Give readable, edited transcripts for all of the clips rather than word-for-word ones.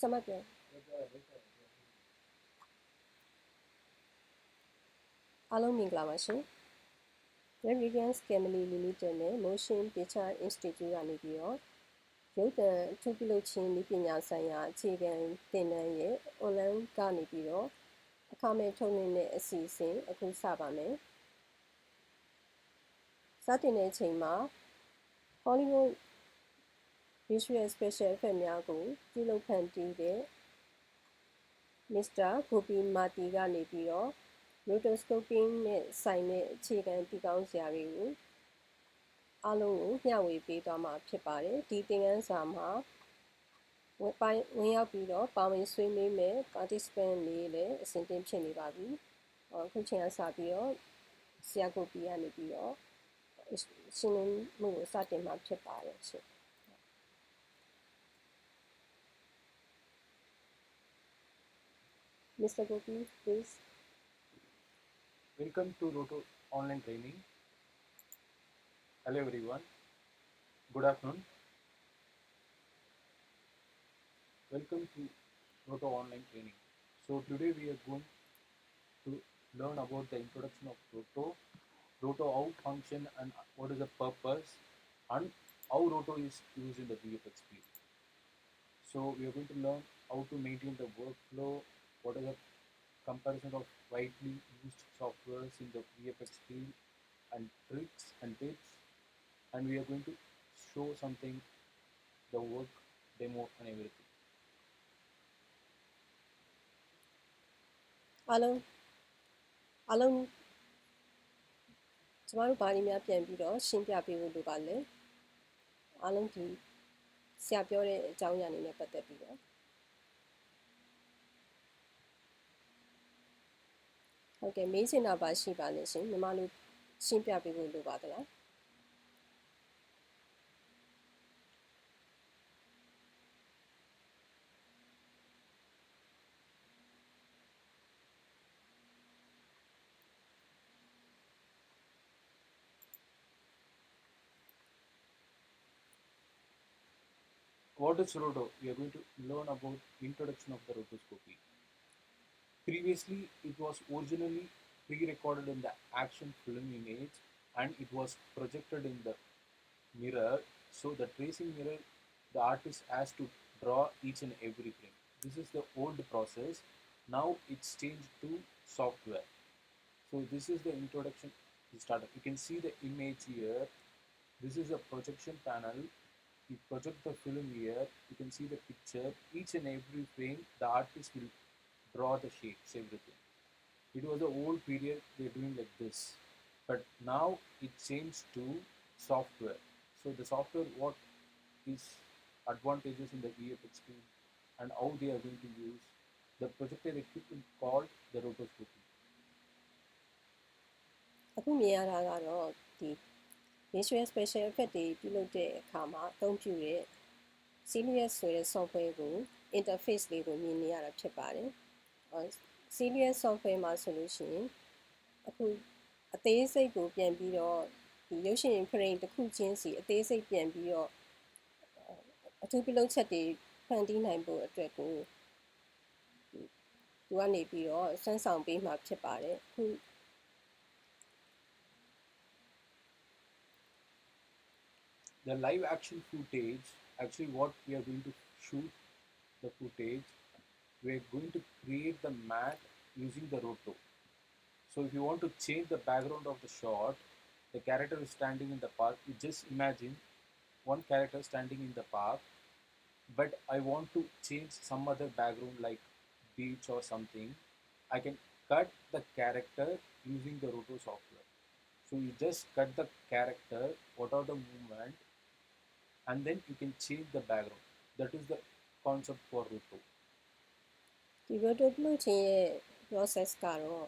Samaga. Along Minglawashi. The Radiance Family Limited Motion Picture Institute ကနေပြီးတော့ရုပ်သံထုတ်ပြုလုပ်ခြင်းဤပညာဆိုင်ရာအခြေခံသင်တန်းရဲ့ online ကနေပြီးတော့အခမဲ့ထုတ်လွှင့်တဲ့အစီအစဉ်အခုစပါမယ်စတင်တဲ့အချိန်မှာ Hollywood Visual Special Effects များကိုပြုလုပ်ဖန်တီးတဲ့ Mr. Gopi Mati ကနေပြီးတော့ Rotoscoping နဲ့ဆိုင်တဲ့အခြေခံတည်ကောင်းစရာတွေကိုအားလုံးကိုမျှဝေပေးသွားမှာဖြစ်ပါတယ်ဒီသင်ခန်းစာမှာဝင်ရောက်ပြီးတော့ပါဝင်ဆွေးနွေးမဲ့ participant တွေလည်းအစဉ်သင့်ဖြစ်နေပါပြီအခုချိန်ကစပြီးတော့ဆရာကိုပီကနေပြီးတော့ရှင်းလင်းမှုကိုစတင်မှာဖြစ်ပါတယ်ရှင် Mr. Gopi, please. Welcome to Roto Online Training. Hello everyone. Good afternoon. Welcome to Roto Online Training. So today we are going to learn about the introduction of Roto how function and what is the purpose and how Roto is used in the VFX field. So we are going to learn how to maintain the workflow, what is the comparison of widely used softwares in the VFX field and tricks and tips, and we are going to show something, the work demo and everything. Along ကျမတို့ဘာတွေများပြန်ပြီးတော့ရှင်းပြပေးဖို့လိုပါလဲအားလုံးဒီဆရာပြောတဲ့အကြောင်းအရာတွေနဲ့ပတ်သက်ပြီးတော့ဟုတ်ကဲ့မေးချင်တာပါရှိပါလဲရှင်မြန်မာလိုရှင်းပြပေးဖို့လိုပါသလား What is Roto? We are going to learn about introduction of the rotoscopy. Previously, it was originally pre-recorded in the action film image and it was projected in the mirror. So the tracing mirror, the artist has to draw each and every frame. This is the old process. Now it's changed to software. So this is the introduction started. You can see the image here. This is a projection panel. You project the film here. You can see the picture. Each and every frame, the artist will draw the shapes, everything. It was the old period they're doing like this, but now it changed to software. So the software, what is advantages in the VFX field and how they are going to use the projected equipment called the rotoscopy. အခုမြင်ရတာကတော့ဒီ Visual Special Effects တွေပြုလုပ်တဲ့အခါမှာအသုံးပြုတဲ့ Serious ဆိုတဲ့ software ကို interface လေးကိုမြင်နေရတာဖြစ်ပါတယ်။ Serious software မှာဆိုလို့ရှိရင်အခုအသေးစိတ်ကိုပြန်ပြီးတော့ဒီရုပ်ရှင် frame တစ်ခုချင်းစီအသေးစိတ်ပြန်ပြီးတော့အထူးပြုလုပ်ချက်တွေဖန်တီးနိုင်ဖို့အတွက်ကိုသူကနေပြီးတော့စမ်းဆောင်ပေးမှာဖြစ်ပါတယ်။အခု The live action footage, actually what we are going to shoot the footage, we are going to create the mat using the roto. So if you want to change the background of the shot, the character is standing in the park, you just imagine one character standing in the park, but I want to change some other background like beach or something, I can cut the character using the roto software. So you just cut the character, what are the movement, and then you can change the background. That is the concept for roto. ဒီ roto ပြုလုပ်ခြင်းရဲ့ process ကတော့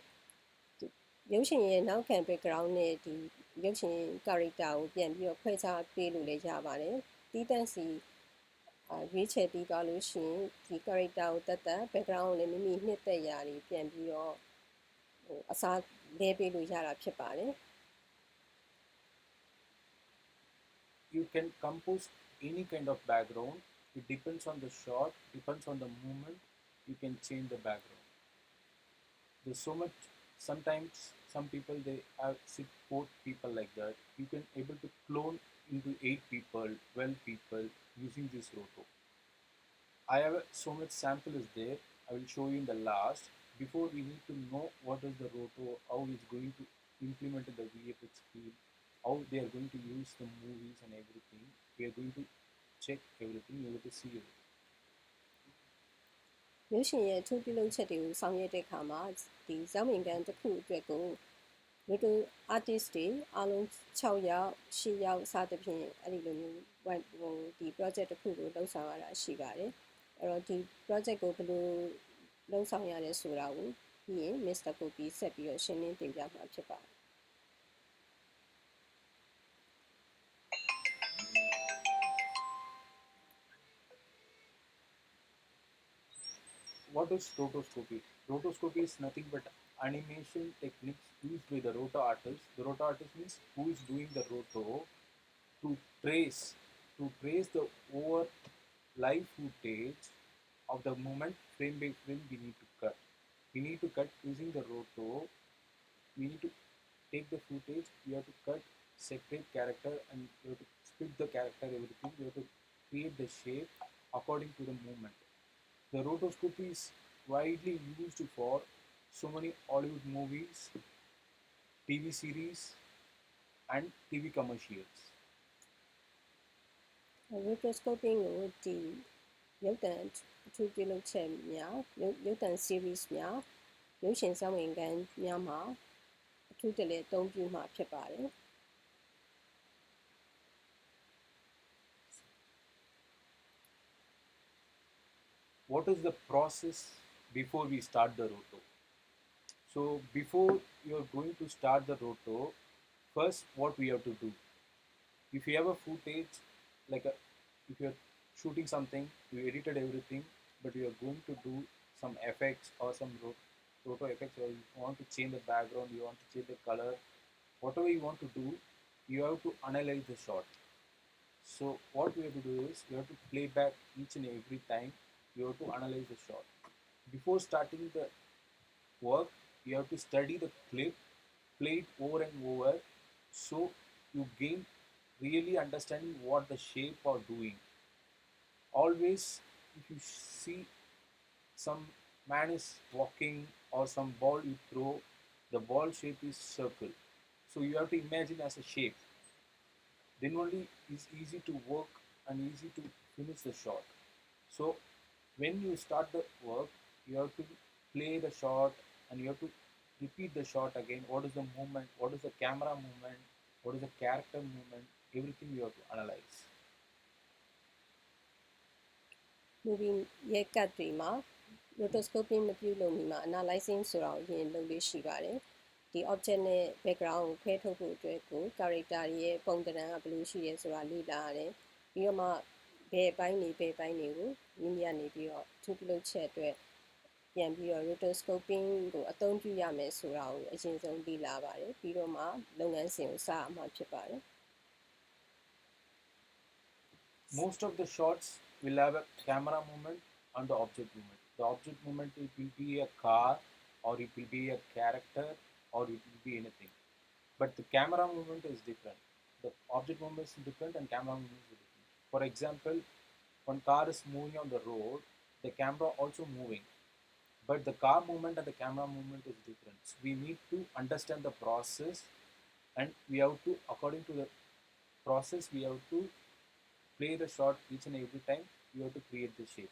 ရုပ်ရှင်ရဲ့နောက်ခံ background နဲ့ဒီရုပ်ရှင် character ကိုပြန်ပြီးတော့ဖွဲ့ခြားပေးလို့လည်းရပါတယ်။တီးတန့်စီရွေးချယ်ပြီးသွားလို့ရှိရင်ဒီ character ကိုတက်တက် background ကိုလည်းမိမိနှစ်သက်ရာတွေပြန်ပြီးတော့အစားလဲပေးလို့ရတာဖြစ်ပါတယ်။ You can compose any kind of background It depends on the shot, depends on the movement. You can change the background. There's so much. Sometimes some people they have sit 4 people like that. You can able to clone into 8 people, 12 people using this roto. I have so much sample is there. I will show you in the last. Before we need to know what is the roto, how it's going to implement in the VFX field, how they are going to use the movies and everything. We are going to check everything. You have to see everything. ရုပ်ရှင်ရဲ့အထူးပြုလုပ်ချက်တွေကိုဆောင်ရွက်တဲ့အခါမှာဒီဇောင်းမြင်ကန်တစ်ခုအတွက်ကို Roto artist တွေအားလုံး6ယောက်10ယောက်စသဖြင့်အဲ့ဒီလိုမျိုးဒီ project တစ်ခုကိုလှုပ်ဆောင်ရတာရှိပါတယ်အဲ့တော့ဒီ project ကိုဘယ်လိုလှုပ်ဆောင်ရလဲဆိုတာကိုပြီးရင် Mr. Copy ဆက်ပြီးတော့ရှင်းလင်းတင်ပြမှာဖြစ်ပါတယ် What is rotoscopy? Rotoscopy is nothing but animation techniques used by the roto artist. The roto artist means who is doing the roto to trace the over live footage of the moment frame by frame we need to cut. We need to cut using the roto. We need to take the footage. We have to cut separate character and we have to split the character everything. We have to create the shape according to the movement. The rotoscopy is widely used for so many Hollywood movies, TV series, and TV commercials. Rotoscoping ကိုဒီရုပ်သံအထူးပြုလုပ်ချက်များရုပ်သံ series များရုပ်ရှင်ဇာတ်ဝင်ခန်းများမှာအထူးတလဲအသုံးပြုမှာဖြစ်ပါတယ် What is the process before we start the roto? So before you're going to start the roto, first what we have to do, if you have a footage like if you're shooting something, you edited everything, but you are going to do some effects or some roto effects, or you want to change the background, you want to change the color, whatever you want to do, you have to analyze the shot. So what we have to do is you have to play back each and every time. You have to analyze the shot. Before starting the work, you have to study the clip, play it over and over, so you gain really understanding what the shape are doing. Always, if you see some man is walking or some ball you throw, the ball shape is circle. So you have to imagine as a shape. Then only it's easy to work and easy to finish the shot. So when you start the work, you have to play the shot and you have to repeat the shot again. What is the movement? What is the camera movement? What is the character movement? Everything you have to analyze. movie ရဲ့ cut တွေမှာ rotoscoping မပြုလုပ်မီမှာ analyzing ဆိုတာကိုအရင်လုပ်လေးရှိပါတယ်ဒီ object နဲ့ background ကိုခွဲထုတ်ဖို့အတွက်ကို character တွေရဲ့ပုံသဏ္ဍာန်ကဘယ်လိုရှိရဲဆိုတာလေ့လာရတယ်ပြီးတော့မှဘယ်ပိုင်းတွေကိုမိမိကနေပြီးတော့သူပြုလုပ်ချက်အတွက်ပြန်ပြီးတော့ rotoscoping ကိုအသုံးပြုရမယ်ဆိုတာကိုအရင်ဆုံးလေ့လာပါတယ်ပြီးတော့မှလုပ်ငန်းစဉ်ကိုစရမှာဖြစ်ပါတယ် Most of the shots will have a camera movement and the object movement. The object movement it will be a car or it will be a character or it will be anything. But the camera movement is different. The object movement is different and camera movement is different. For example, when car is moving on the road, the camera also moving. But the car movement and the camera movement is different. So we need to understand the process and we have to, according to the process, we have to play the shot each and every time. You have to create the shape.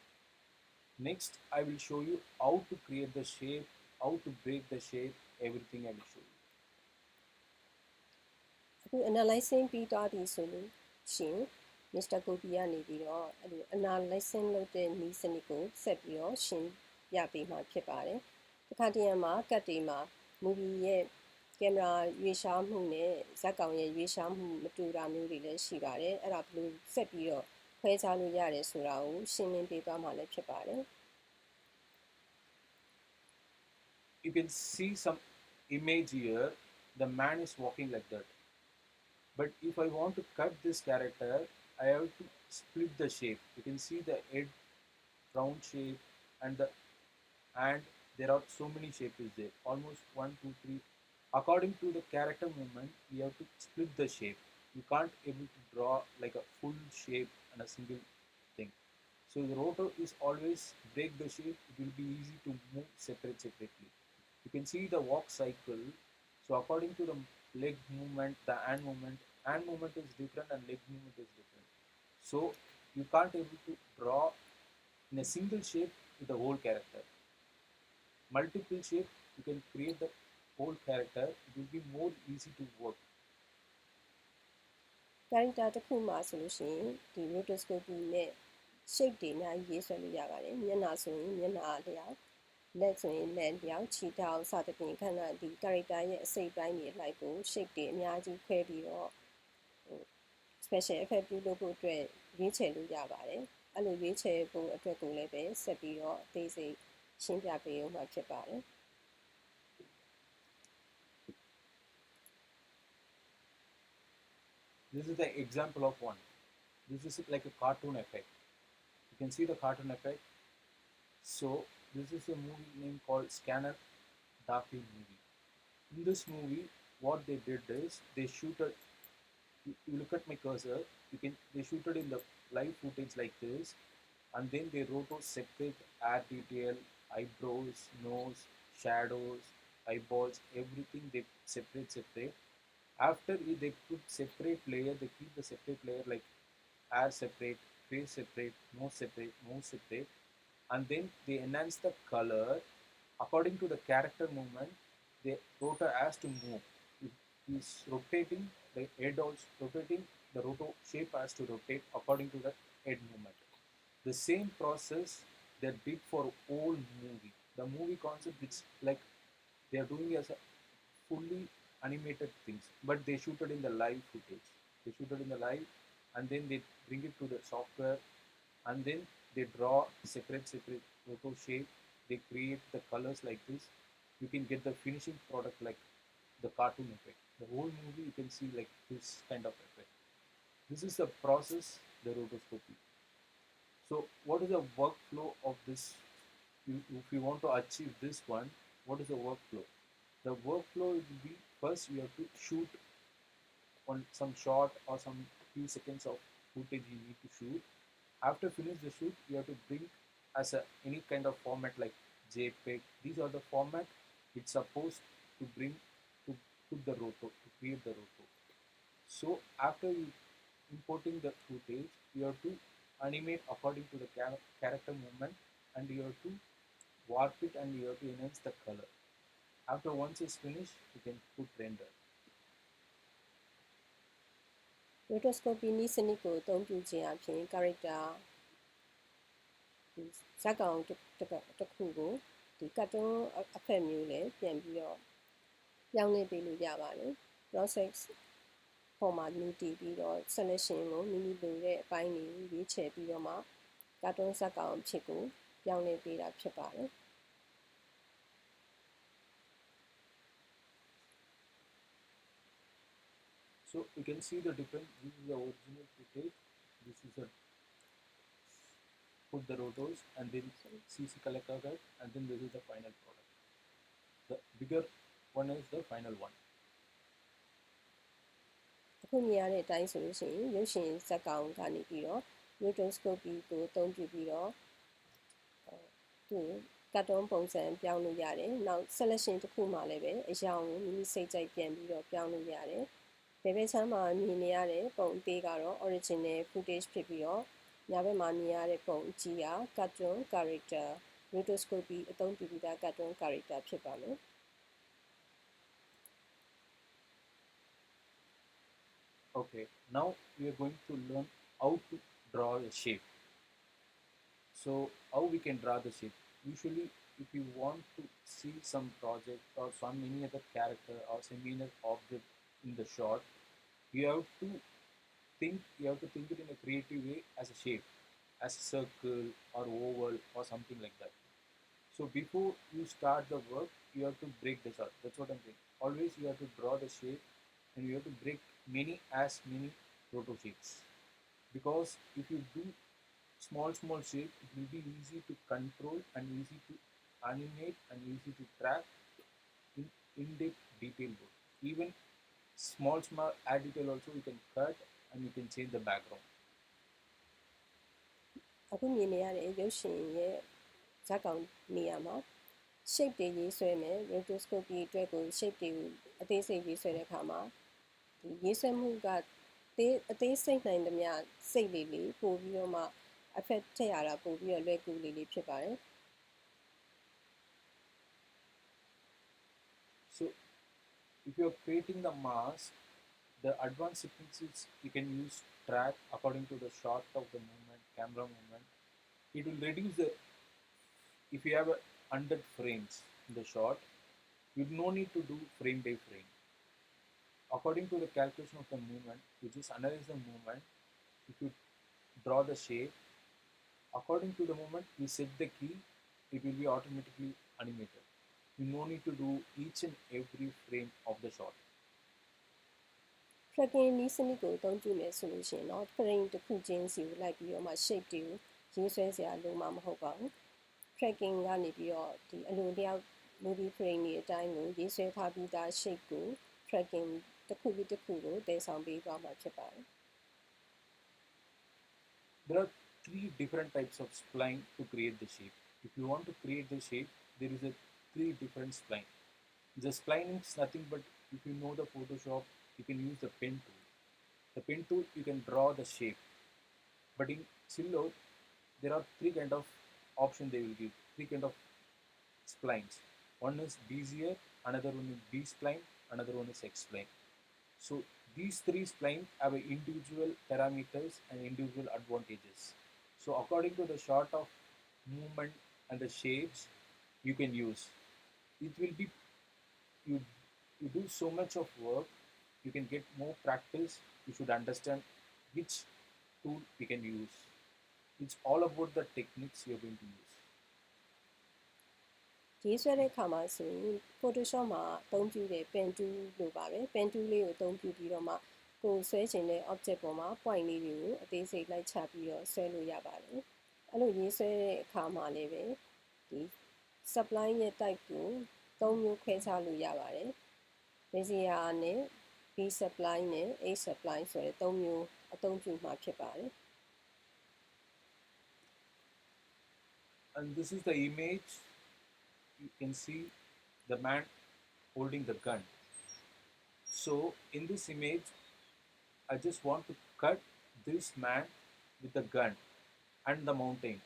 Next, I will show you how to create the shape, how to break the shape, everything I will show you. အခု analyzing ပြီးသွားပြီဆိုလို့ရှင် Mr. Copy ကနေပြီးတော့အဲ့ဒီ analyzing လုပ်တဲ့နည်းစနစ်ကိုဆက်ပြီးတော့ရှင်းပြပေးမှာဖြစ်ပါတယ်။တစ်ခါတည်းမှာ cut တွေမှာ movie ရဲ့ကင်မရာရွေးရှားမှုနဲ့ဇာတ်ကောင်ရဲ့ရွေးရှားမှုမတူတာမျိုးတွေလည်းရှိပါတယ်။အဲ့ဒါဘယ်လိုဆက်ပြီးတော့ခွဲခြားလို့ရတယ်ဆိုတာကိုရှင်းလင်းပေးသွားမှာလည်းဖြစ်ပါတယ်။ You can see some image here. The man is walking like that. But if I want to cut this character, I have to split the shape. You can see the head round shape and the and there are so many shapes is there, almost one, two, three. According to the character movement, we have to split the shape. You can't able to draw like a full shape and a single thing. So the rotor is always break the shape. It will be easy to move separately. You can see the walk cycle. So according to the leg movement, the hand movement is different and leg movement is different. So you can't able to draw in a single shape with the whole character. Multiple shape, you can create the whole character. It will be more easy to work. character တစ်ခုမှာဆိုလို့ရှိရင်ဒီ rotoscopy နဲ့ shape တွေအများကြီးရေးဆွဲလို့ရပါတယ်မျက်နှာဆိုရင်မျက်နှာအလျောက်လက်ဆိုရင်လက်လျောက်ခြေထောက်စသဖြင့်ခန္ဓာဒီ character ရဲ့အစိတ်ပိုင်းတွေအလိုက်ကို shape တွေအများကြီးခွဲပြီးတော့ special effect ပြုလုပ်ဖို့အတွက်ရွေးချယ်လို့ရပါတယ်အဲ့လိုရွေးချယ်ဖို့အတွက်ကိုလည်းပဲဆက်ပြီးတော့အသေးစိတ်ရှင်းပြပေးဦးမှာဖြစ်ပါတယ် This is the example of one. This is like a cartoon effect. You can see the cartoon effect. So this is a movie name called Scanner Darkly movie. In this movie, what they did is they shooted. You look at my cursor. They shooted in the live footage like this, and then they roto separate hair detail, eyebrows, nose, shadows, eyeballs, everything they separate. After they put separate layer, they keep the separate layer like hair separate, face separate, nose separate, and then they enhance the color according to the character movement. The rotor has to move. If is rotating, the head also rotating. The rotor shape has to rotate according to the head movement. The same process they did for whole movie. The movie concept, it's like they are doing as a fully animated things, but they shoot it in the live footage. They shoot it in the live, and then they bring it to the software, and then they draw separate roto shape. They create the colors like this. You can get the finishing product like the cartoon effect. The whole movie you can see like this kind of effect. This is the process, the rotoscopy. So what is the workflow of this? If you want to achieve this one, what is the workflow? The workflow will be first you have to shoot on some shot or some few seconds of footage you need to shoot. After finish the shoot, you have to bring as a any kind of format like JPEG. These are the format it's supposed to bring to put the roto, to create the roto. So after you importing the footage, you have to animate according to the character movement, and you have to warp it, and you have to enhance the color. After once it's finished, you can put render. rotoscopy နည်းစနစ်ကိုအသုံးပြုခြင်းအပြင် character ဒီဇာတ်ကောင်တစ်ခုကိုဒီကတ်တွန်းအဖက်မျိုးလည်းပြန်ပြီးတော့ပြောင်းလဲပေးလို့ရပါတယ် process ပေါ်မှာမူတည်ပြီးတော့ selection ကိုမိမိလိုတဲ့အပိုင်းတွေရွေးချယ်ပြီးတော့မှကတ်တွန်းဇာတ်ကောင်အဖြစ်ကိုပြောင်းလဲပေးတာဖြစ်ပါတယ် So you can see the difference. This is the original footage. This is a put the rotos, and then CC collector that, and then this is the final product. The bigger one is the final one. အခုမြင်ရတဲ့အတိုင်းဆိုလို့ရှိရင်ရုပ်ရှင်ဇာတ်ကောင်ကနေပြီးတော့ rotoscopy ကိုအသုံးပြုပြီးတော့သူကတ်တွန်းပုံစံပြောင်းလို့ရတယ်။နောက် selection တစ်ခုမှလည်းပဲအရောင်ကိုမိမိစိတ်ကြိုက်ပြန်ပြီးတော့ပြောင်းလို့ရတယ်။ဘယ်ဘက်ခြမ်းမှာမြင်နေရတဲ့ပုံအသေးကတော့ original footage ဖြစ်ပြီးတော့ညာဘက်မှာမြင်ရတဲ့ပုံအကြီးက cartoon character rotoscopy အသုံးပြုပြီးသား cartoon character ဖြစ်ပါမယ်။ Okay, now we are going to learn how to draw a shape. So how we can draw the shape? Usually, if you want to see some project or some any other character or some any other object in the shot, you have to think it in a creative way as a shape, as a circle or oval or something like that. So before you start the work, you have to break this out. That's what I'm saying. Always you have to draw the shape, and you have to break many roto shapes. because if you do small shape, it will be easy to control and easy to animate and easy to track in-depth detail work. Even small add detail also you can cut and you can change the background. အခုမြင်နေရတဲ့ရုပ်ရှင်ရဲ့ဇာတ်ကောင်နေရာမှာ shape တွေရေးဆွဲမယ် rotoscopy အတွက်ကို shape တွေကိုအသေးစိတ်ရေးဆွဲတဲ့အခါမှာဒီရေးဆွဲမှုကအသေးစိတ်နိုင်သမျှစိတ်လေးပို့ပြီးတော့မှ effect ထည့်ရတာပို့ပြီးတော့လွယ်ကူလေးဖြစ်ပါတယ် So if you are creating the mask, the advanced sequences you can use track according to the shot of the movement, camera movement. It will reduce the, if you have 100 frames in the shot, you no need to do frame by frame. According to the calculation of the movement, you just analyze the movement. If you draw the shape, according to the movement, you set the key, it will be automatically animated. You no need to do each and every frame of the shot. tracking နည်းစနစ်ကိုအသုံးပြုမယ်ဆိုလို့ရှိရင်တော့ frame တစ်ခုချင်းစီကိုလိုက်ပြီးတော့မှ shape တွေကိုရေးဆွဲစရာလိုမှာမဟုတ်ပါဘူး tracking ကနေပြီးတော့ဒီအလိုလျောက် movie frame တွေအတိုင်းကိုရေးဆွဲထားပြီးသား shape ကို tracking တစ်ခုပြီးတစ်ခုကိုတည်ဆောင်ပေးသွားမှာဖြစ်ပါတယ် There are three different types of spline to create the shape. If you want to create the shape, there is a three different spline. The spline is nothing but if you know the Photoshop, you can use the pen tool. The pen tool you can draw the shape. But in Silhouette, there are three kind of options they will give, three kind of splines. One is Bezier, another one is B spline, another one is X spline. So these three splines have individual parameters and individual advantages. So according to the sort of movement and the shapes you can use, it will be you do so much of work, you can get more practice, you should understand which tool you can use. It's all about the techniques you're going to use. ရေးဆွဲတဲ့အခါမှာဆိုရင် Photoshop မှာအသုံးပြုတဲ့ pen tool လိုပါပဲ pen tool လေးကိုအသုံးပြုပြီးတော့မှကိုယ်ဆွဲချင်တဲ့ object ပေါ်မှာ point လေးတွေကိုအသေးစိတ်လိုက်ချပြီးတော့ဆွဲလို့ရပါတယ်အဲ့လိုရေးဆွဲတဲ့အခါမှာလည်းပဲဒီ spline ရဲ့ type ကို၃မျိုးခွဲခြားလို့ရပါတယ် Bezier နဲ့ B spline နဲ့ H spline ဆိုတဲ့၃မျိုးအသုံးပြုမှာဖြစ်ပါတယ် And this is the image. You can see the man holding the gun. So in this image, I just want to cut this man with the gun and the mountain.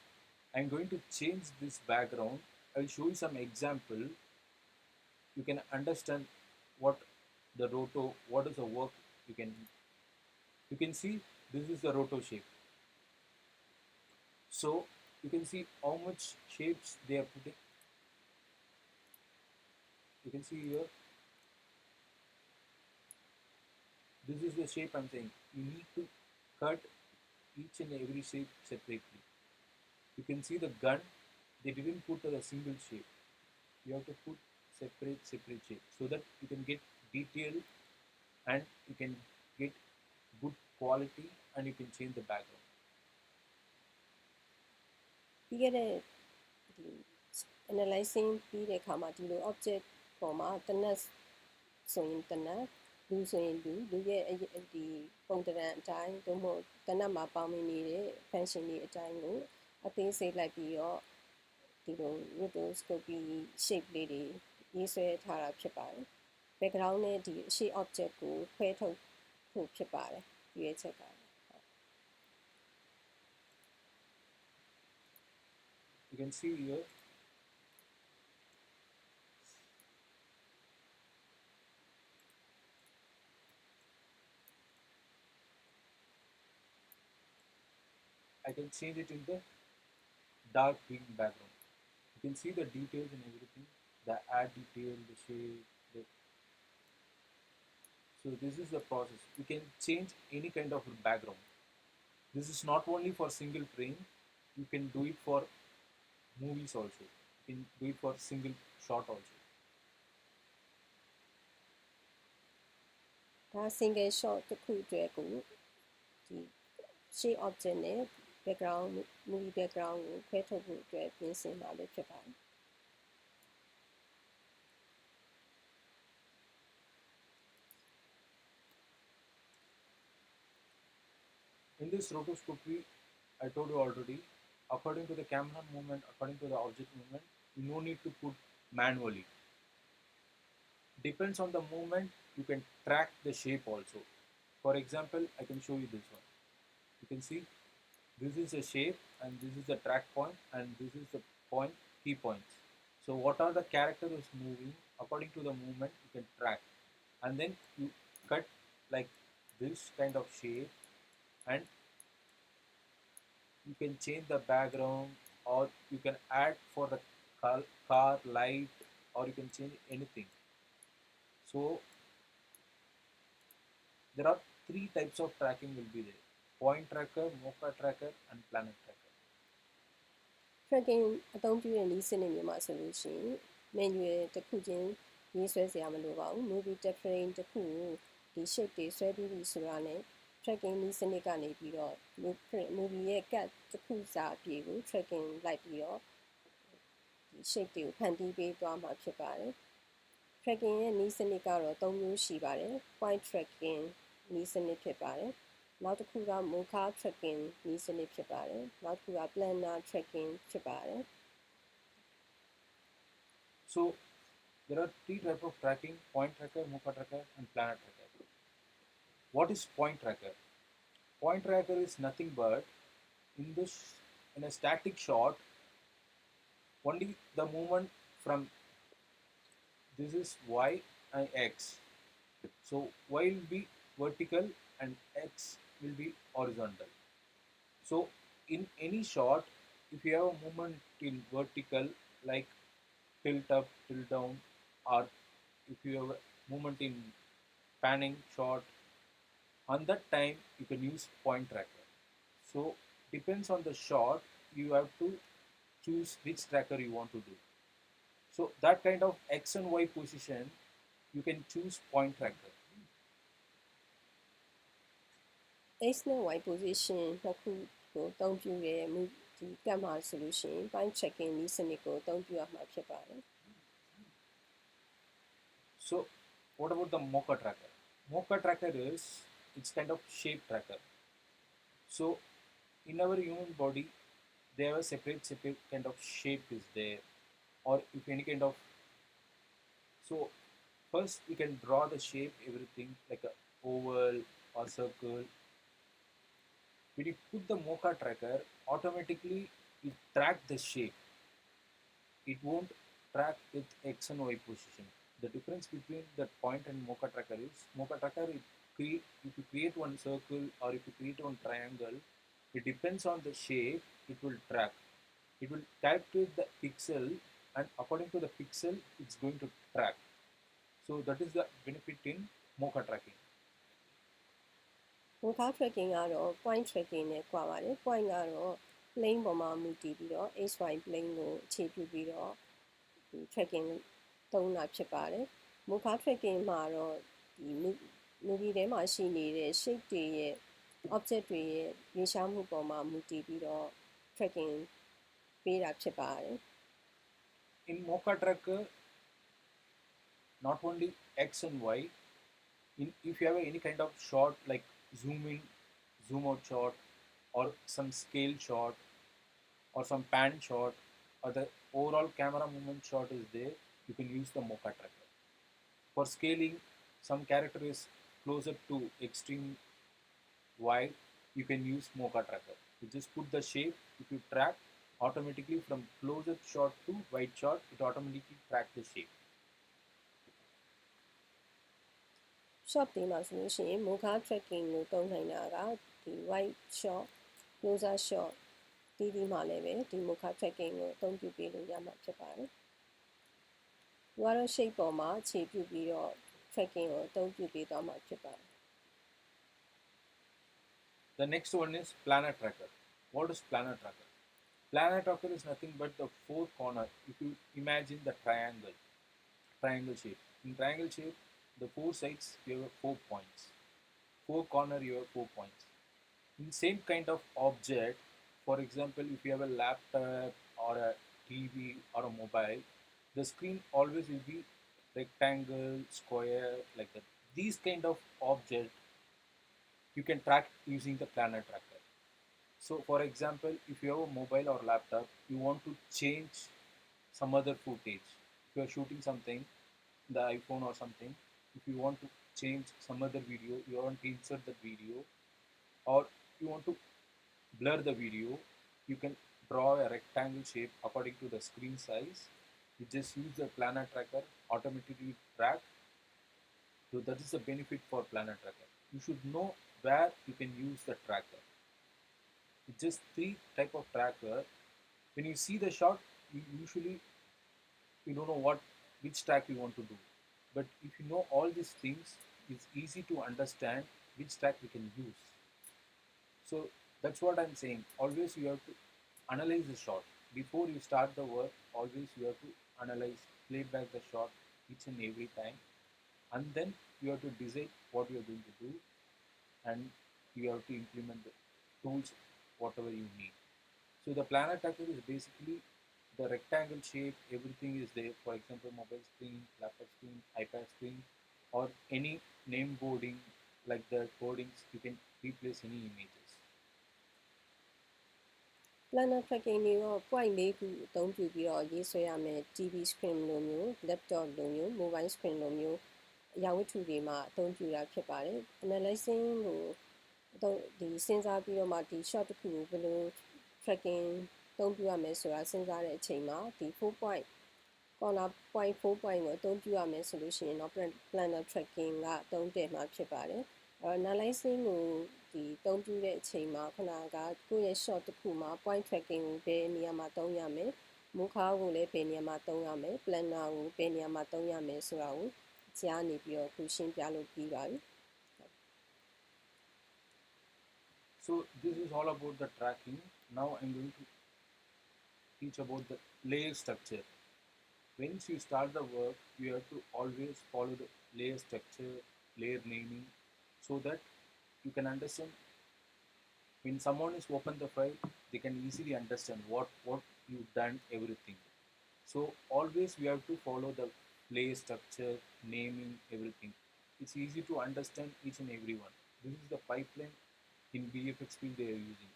I'm going to change this background. I'll show you some example. You can understand what the roto, what is the work you can see this is the roto shape. So you can see how much shapes they are putting. You can see here, this is the shape I'm saying. You need to cut each and every shape separately. You can see the gun, they didn't put a single shape. You have to put separate shape so that you can get detail and you can get good quality and you can change the background. ပြီးခဲ့တဲ့ဒီ analyzing ပြီးတဲ့အခါမှာဒီလို object ပေါ်မှာတနက်ဆိုရင်တနက်လူဆိုရင်လူရဲ့ဒီပုံသဏ္ဍာန်အတိုင်းသို့မဟုတ်တနက်မှာပေါင်းမိနေတဲ့ function တွေအတိုင်းကိုအသေးစိတ်လိုက်ပြီးတော့ဒီလို rotoscopy shape လေးတွေရေးဆွဲထားတာဖြစ်ပါတယ် background နဲ့ဒီအရှိ object ကိုခွဲထုတ်ဖို့ဖြစ်ပါတယ်ဒီရဲ့ချက်က You can see here, I can change it in the dark green background. You can see the details and everything, the add detail, the shape. So this is the process. You can change any kind of background. This is not only for single frame, you can do it for movies also. You can do it for single shot also. ဒါ single shot တစ်ခုအတွက်ကိုဒီ shape object နဲ့ background movie background ကိုခွဲထုတ်ဖို့အတွက်ပြင်ဆင်မှာလည်းဖြစ်ပါတယ် In this rotoscopy, I told you already, according to the camera movement, according to the object movement, you no need to put manually. Depends on the movement, you can track the shape also. For example, I can show you this one. You can see this is a shape and this is the track point and this is the point, key points. So what are the characters moving, according to the movement you can track, and then you cut like this kind of shape, and you can change the background, or you can add for the car light, or you can change anything. So there are three types of tracking will be there: point tracker, mocha tracker, and planet tracker. tracking အသုံးပြုတဲ့နည်းစနစ်မျိုးမှာဆိုလို့ရှိရင် manual တစ်ခုချင်းရေးဆွဲစရာမလိုပါဘူး movie တစ် frame တစ်ခုကိုဒီ shape တွေဆွဲပြီးပြီဆိုတာနဲ့ tracking နည်းစနစ်ကနေပြီးတော့ movie ရဲ့ cut တစ်ခုစာအပြည့်ကို tracking လိုက်ပြီးတော့ဒီ shape တွေကိုဖန်တီးပေးသွားမှာဖြစ်ပါတယ် tracking ရဲ့နည်းစနစ်ကတော့၃မျိုးရှိပါတယ် point tracking နည်းစနစ်ဖြစ်ပါတယ်နောက်တစ်ခုက mocha tracking နည်းစနစ်ဖြစ်ပါတယ်နောက်တစ်ခုက planner tracking ဖြစ်ပါတယ် So there are three types of tracking: point tracker, mocha tracker, and planet tracker. What is point tracker? Point tracker is nothing but in a static shot, only the movement from this is y and x. So y will be vertical and x will be horizontal. So in any shot, if you have a movement in vertical like tilt up, tilt down, or if you have a movement in panning shot, on that time you can use point tracker. So depends on the shot, you have to choose which tracker you want to do. So that kind of x and y position, you can choose point tracker. x နဲ့ y position နှစ်ခုကိုအသုံးပြုတဲ့ဒီကတ်မှာဆိုလို့ရှိရင် point tracking နည်းစနစ်ကိုအသုံးပြုရမှာဖြစ်ပါတယ် So what about the mocha tracker? Mocha tracker is, it's kind of shape tracker. So in our human body, they have a separate kind of shape is there, or if any kind of, so first we can draw the shape, everything like a oval or circle. When you put the mocha tracker, automatically it track the shape. It won't track with x and y position. The difference between the point and mocha tracker is, mocha tracker, if you create one circle or if you create one triangle, it depends on the shape, it will track. It will calculate the pixel, and according to the pixel, it's going to track. So that is the benefit in mocha tracking. mocha tracking ကတော့ point tracking နဲ့ကွာပါတယ် point ကတော့ plane ပေါ်မှာမူတည်ပြီးတော့ xy plane ကိုအခြေပြုပြီးတော့ဒီ tracking သုံးတာဖြစ်ပါတယ် mocha tracking မှာတော့ဒီ movie ထဲမှာရှိနေတဲ့ shape တွေရဲ့ object တွေရဲ့ရွေးရှားမှုပေါ်မှာမူတည်ပြီးတော့ tracking ပေးတာဖြစ်ပါတယ် In mocha tracker, not only x and y, if you have any kind of shot like zoom in, zoom out shot, or some scale shot, or some pan shot, or the overall camera movement shot is there, you can use the mocha tracker. For scaling, some character is closer to extreme wide, you can use mocha tracker. You just put the shape, if you track, automatically from closer shot to wide shot, it automatically track the shape. shot တွေမှာဆိုလို့ရှိရင် mocha tracking ကိုသုံးနိုင်တာကဒီ wide shot closer shot ဒီမှာလည်းပဲဒီ mocha tracking ကိုအသုံးပြုပေးလို့ရမှာဖြစ်ပါတယ်။ဘာလို့ shape ပေါ်မှာအခြေပြုပြီးတော့ tracking ကိုအသုံးပြုပေးသွားမှာဖြစ်ပါတယ် The next one is planet tracker. What is planet tracker? Planet tracker is nothing but the four corner. If you imagine the triangle shape. In triangle shape, the four sides you have 4 points. Four corner you have 4 points. In same kind of object, for example, if you have a laptop or a TV or a mobile, the screen always will be rectangle, square, like that. These kind of object you can track using the planner tracker. So for example, if you have a mobile or laptop, you want to change some other footage. If you are shooting something, the iPhone or something, if you want to change some other video, you want to insert the video, or you want to blur the video, you can draw a rectangle shape according to the screen size. You just use the planner tracker, automatically track. So that is the benefit for planner tracker. You should know where you can use the tracker. It's just three type of tracker. When you see the shot, you usually you don't know what which track you want to do. But if you know all these things, it's easy to understand which track we can use. So that's what I'm saying. Always you have to analyze the shot. Before you start the work, always you have to analyze, play back the shot each and every time, and then you have to decide what you are going to do, and you have to implement the tools, whatever you need. So the planner tracker is basically the rectangle shape, everything is there. For example, mobile screen, laptop screen, iPad screen, or any name boarding like the codings, you can replace any images. planner tracking တွေတော့ point ၄ခုအသုံးပြုပြီးတော့ရေးဆွဲရမယ် TV screen လိုမျိုး laptop လိုမျိုး mobile screen လိုမျိုးအရာဝတ္ထုတွေမှာအသုံးပြုတာဖြစ်ပါတယ် analyzing ကိုဒီစဉ်းစားပြီးတော့မှဒီ shot တစ်ခုကိုဘယ်လို tracking သုံးပြုရမယ်ဆိုတာစဉ်းစားတဲ့အချိန်မှာဒီ4 point corner point 4 point ကိုအသုံးပြုရမယ်ဆိုလို့ရှိရင်တော့ planner tracking ကအသုံးတည့်မှာဖြစ်ပါတယ်analyzing ကိုဒီအသုံးပြုတဲ့အချိန်မှာခုနကကိုယ့်ရဲ့ shot တစ်ခုမှာ point tracking ကိုဘယ်နေရာမှာသုံးရမယ်မူခါကိုလည်းဘယ်နေရာမှာသုံးရမယ် planner ကိုဘယ်နေရာမှာသုံးရမယ်ဆိုတာကိုကြားနေပြီးတော့ခုရှင်းပြလို့ပြီးပါပြီ So this is all about the tracking. Now I'm going to teach about the layer structure. Once you start the work, you have to always follow the layer structure, layer naming, so that you can understand when someone is open the file, they can easily understand what you've done, everything. So always we have to follow the layer structure, naming, everything. It's easy to understand each and every one. This is the pipeline in VFX field they are using.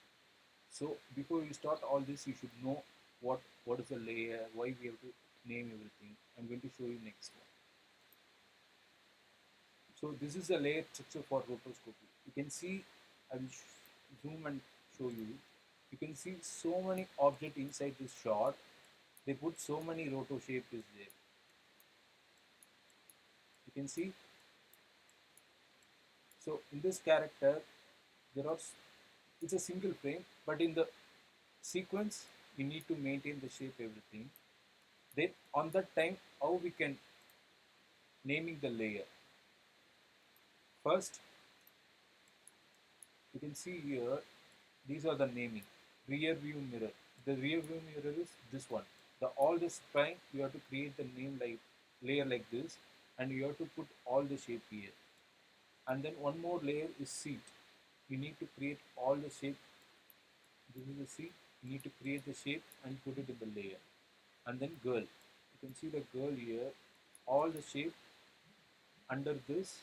So before you start all this, you should know what is the layer, why we have to name everything. I'm going to show you next one. So this is the layer structure for rotoscopy. You can see, I will zoom and show you. You can see so many objects inside this shot. They put so many roto shape is there. You can see. So in this character, there are it's a single frame, but in the sequence we need to maintain the shape everything. Then on that time, how we can naming the layer. First, you can see here, these are the naming. Rear view mirror. The rear view mirror is this one. All this time you have to create the name like layer like this, and you have to put all the shape here. And then one more layer is seat. You need to create all the shape. This is the seat. You need to create the shape and put it in the layer. And then girl. You can see the girl here. All the shape under this,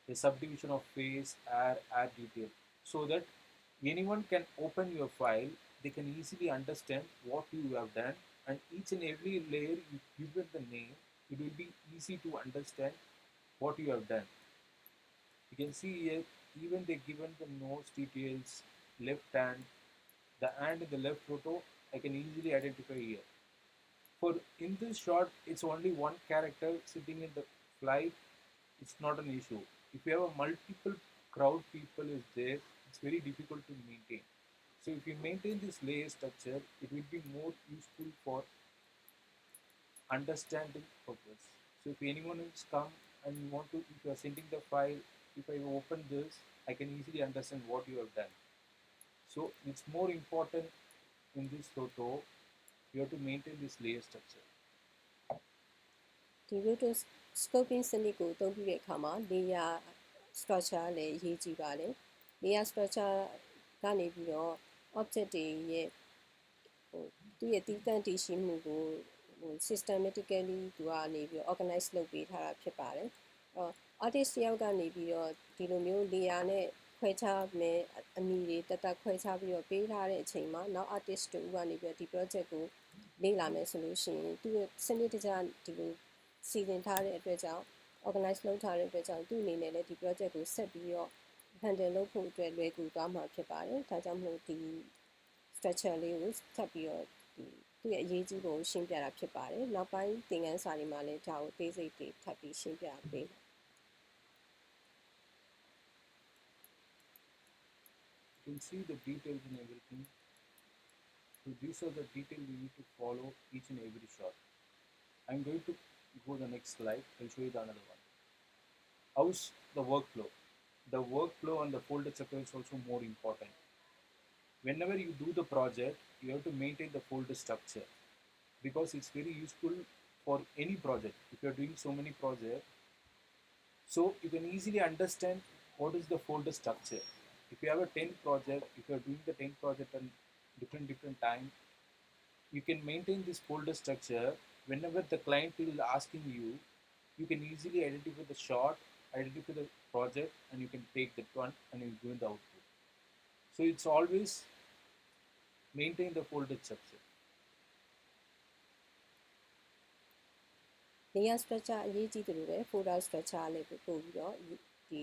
a subdivision of face, air detail, so that anyone can open your file, they can easily understand what you have done, and each and every layer you give it the name, it will be easy to understand what you have done. You can see here, even they given the nose details, left hand, the hand in the left photo, I can easily identify here. For in this shot, it's only one character sitting in the flight, it's not an issue. If you have a multiple crowd people is there, it's very difficult to maintain. So if you maintain this layer structure, it will be more useful for understanding purpose. So if anyone has come and you want to, if you are sending the file, if I open this, I can easily understand what you have done. So it's more important in this photo, you have to maintain this layer structure. ဒီ rotoscoping စနစ်ကိုအသုံးပြုတဲ့အခါမှာ layer structure လည်းအရေးကြီးပါတယ် layer structure ကနေပြီးတော့ object တွေရဲ့သူ့ရဲ့တည်တံ့တည်ရှိမှုကိုsystematically သူကနေပြီးတော့ organize လုပ်ပေးထားတာဖြစ်ပါတယ်။ artist တယောက်ကနေပြီးတော့ဒီလိုမျိုး layer နဲ့ခွဲခြားမယ်အမည်တွေတက်ခွဲခြားပြီးတော့ပေးထားတဲ့အချိန်မှာနောက် artist တူကနေပြီးတော့ဒီ project ကိုလေ့လာမယ်ဆိုလို့ရှိရင်သူ့ရဲ့စနစ်တကျဒီလိုစီစဉ်ထားတဲ့အတွက်ကြောင့် organize လုပ်ထားတဲ့အတွက်ကြောင့်သူ့အနေနဲ့လည်းဒီ project ကိုဆက်ပြီးတော့ handle လုပ်ဖို့အတွက်လွယ်ကူသွားမှာဖြစ်ပါတယ်။ဒါကြောင့်မလို့ဒီ structure လေးကိုထပ်ပြီးတော့သူ့ရဲ့အရေးကြီးပုံကိုရှင်းပြတာဖြစ်ပါတယ်။နောက်ပိုင်းသင်ခန်းစာတွေမှာလည်းဒါကိုအသေးစိတ်တွေထပ်ပြီးရှင်းပြပေးမယ်။ You can see the details and everything. So these are the details you need to follow each and every shot. I'm going to go the next slide. I'll show you the another one. How's the workflow? The workflow and the folder structure is also more important. Whenever you do the project, you have to maintain the folder structure because it's very useful for any project. If you're doing so many projects, so you can easily understand what is the folder structure. If you have a 10 project, if you're doing the 10 project at different time, you can maintain this folder structure. Whenever the client is asking you, you can easily identify the shot, identify the project, and you can take that one and you give the output. So it's always maintain the folder structure. layer structure အရေးကြီးတယ်လို့ပဲ folder structure လည်းပို့ပြီးတော့ဒီ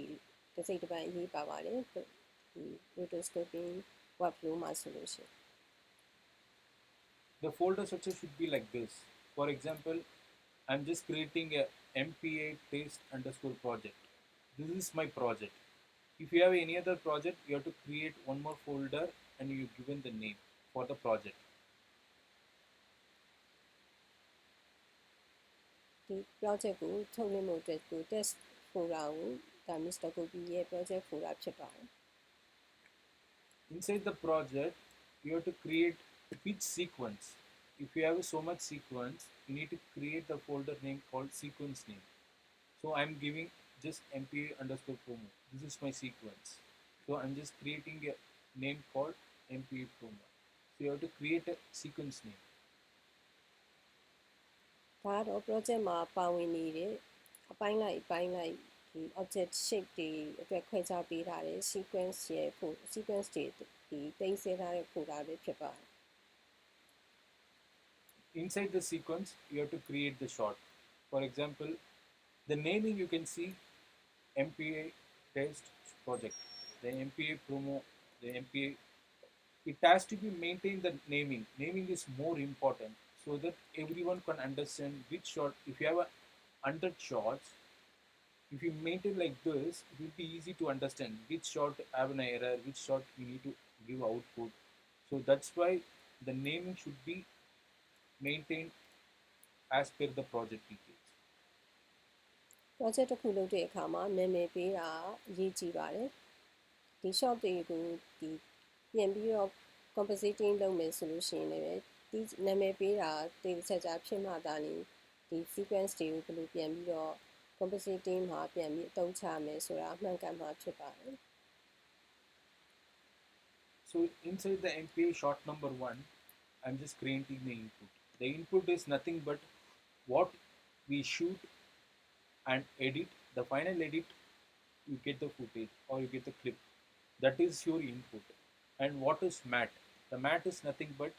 တစ်စိတ်တစ်ပိုင်းအရေးပါပါတယ်ဒီ rotoscoping workflow မှာဆိုလို့ရှိရင် The folder structure should be like this. For example, I'm just creating a MPI test underscore project. This is my project. If you have any other project, you have to create one more folder and you given the name for the project. ဒီ project ကိုထုတ်လွှင့်ဖို့အတွက်ကို test folder ကိုဒါ Mr. Copy ရဲ့ project folder ဖြစ်ပါတယ် Inside the project, you have to create each sequence. If you have so much sequence, you need to create the folder name called sequence name. So I'm giving just MPA underscore promo. This is my sequence. So I'm just creating a name called MPA promo. So you have to create a sequence name. ဒါကတော့ project မှာပါဝင်နေတဲ့အပိုင်းလိုက်ဒီ object shape တွေအတွက်ခွဲခြားပေးထားတဲ့ sequence ရဲ့ sequence တွေဒီတင်ဆက်ထားတဲ့ folder ပဲဖြစ်ပါတယ် Inside the sequence, you have to create the shot. For example, the naming you can see MPA test project, the MPA promo, the MPA. It has to be maintained the naming. Naming is more important so that everyone can understand which shot. If you have 100 shots, if you maintain like this, it will be easy to understand which shot have an error, which shot you need to give output. So that's why the naming should be maintained as per the project details. project တစ်ခုလုပ်တဲ့အခါမှာနာမည်ပေးတာအရေးကြီးပါတယ်ဒီ shop တွေကိုဒီပြန်ပြီးတော့ compositing လုပ်မယ်ဆိုလို့ရှိရင်လည်းဒီနာမည်ပေးတာတိကျကျဖြစ်မှသာနေဒီ sequence တွေကိုဘယ်လိုပြန်ပြီးတော့ compositing မှာပြန်ပြီးအသုံးချမယ်ဆိုတာအမှန်ကန်မှာဖြစ်ပါတယ် So inside the MPA shot number 1, I'm just creating the input. The input is nothing but what we shoot and edit. The final edit, you get the footage or you get the clip. That is your input. And what is mat? The mat is nothing but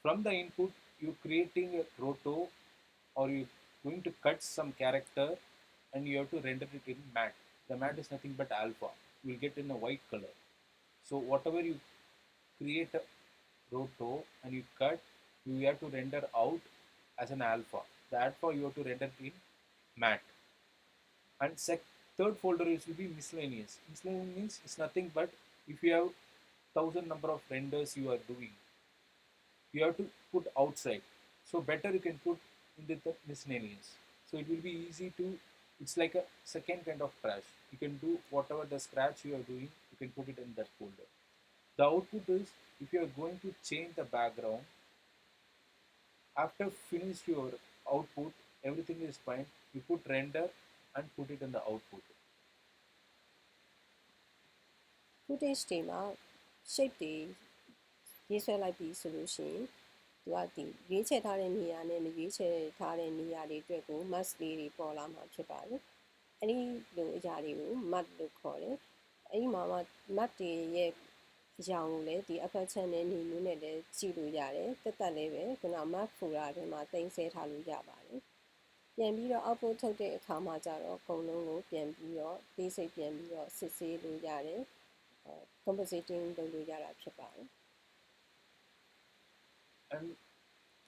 from the input you're creating a roto or you're going to cut some character and you have to render it in mat. The mat is nothing but alpha. You'll get in a white color. So whatever you create a roto and you cut, you have to render out as an alpha. The alpha you have to render in mat. And third folder will be miscellaneous. Miscellaneous is nothing but if you have 1000 number of renders you are doing, you have to put outside. So better you can put in the miscellaneous. So it will be easy to, it's like a second kind of trash. You can do whatever the scratch you are doing, you can put it in that folder. The output is, if you are going to change the background, after finish your output, everything is fine. You put render and put it in the output. footage တွေမှာ shape တွေရေးဆွဲလိုက်ပြီးဆိုလို့ရှိရင်သူကဒီရွေးချယ်ထားတဲ့နေရာနဲ့မရွေးချယ်ထားတဲ့နေရာတွေအတွက်ကို mask လေးတွေပေါ်လာမှာဖြစ်ပါတယ်။အဲဒီလိုအရာတွေကို mask လို့ခေါ်တယ်။အဲဒီမှာ mask တွေရဲ့အကြောင်းကိုလည်းဒီ aperture နဲ့နေမျိုးနဲ့လည်းကြည့်လို့ရတယ်။တက်လည်းပဲခုန mask folder ထဲမှာတင်ဆဲထားလို့ရပါတယ်။ပြန်ပြီးတော့ output ထုတ်တဲ့အခါမှာကျတော့အကုန်လုံးကိုပြန်ပြီးတော့သေးစိတ်ပြန်ပြီးတော့စစ်ဆေးလို့ရတယ်။ compositing လုပ်လို့ရတာဖြစ်ပါတယ်။ And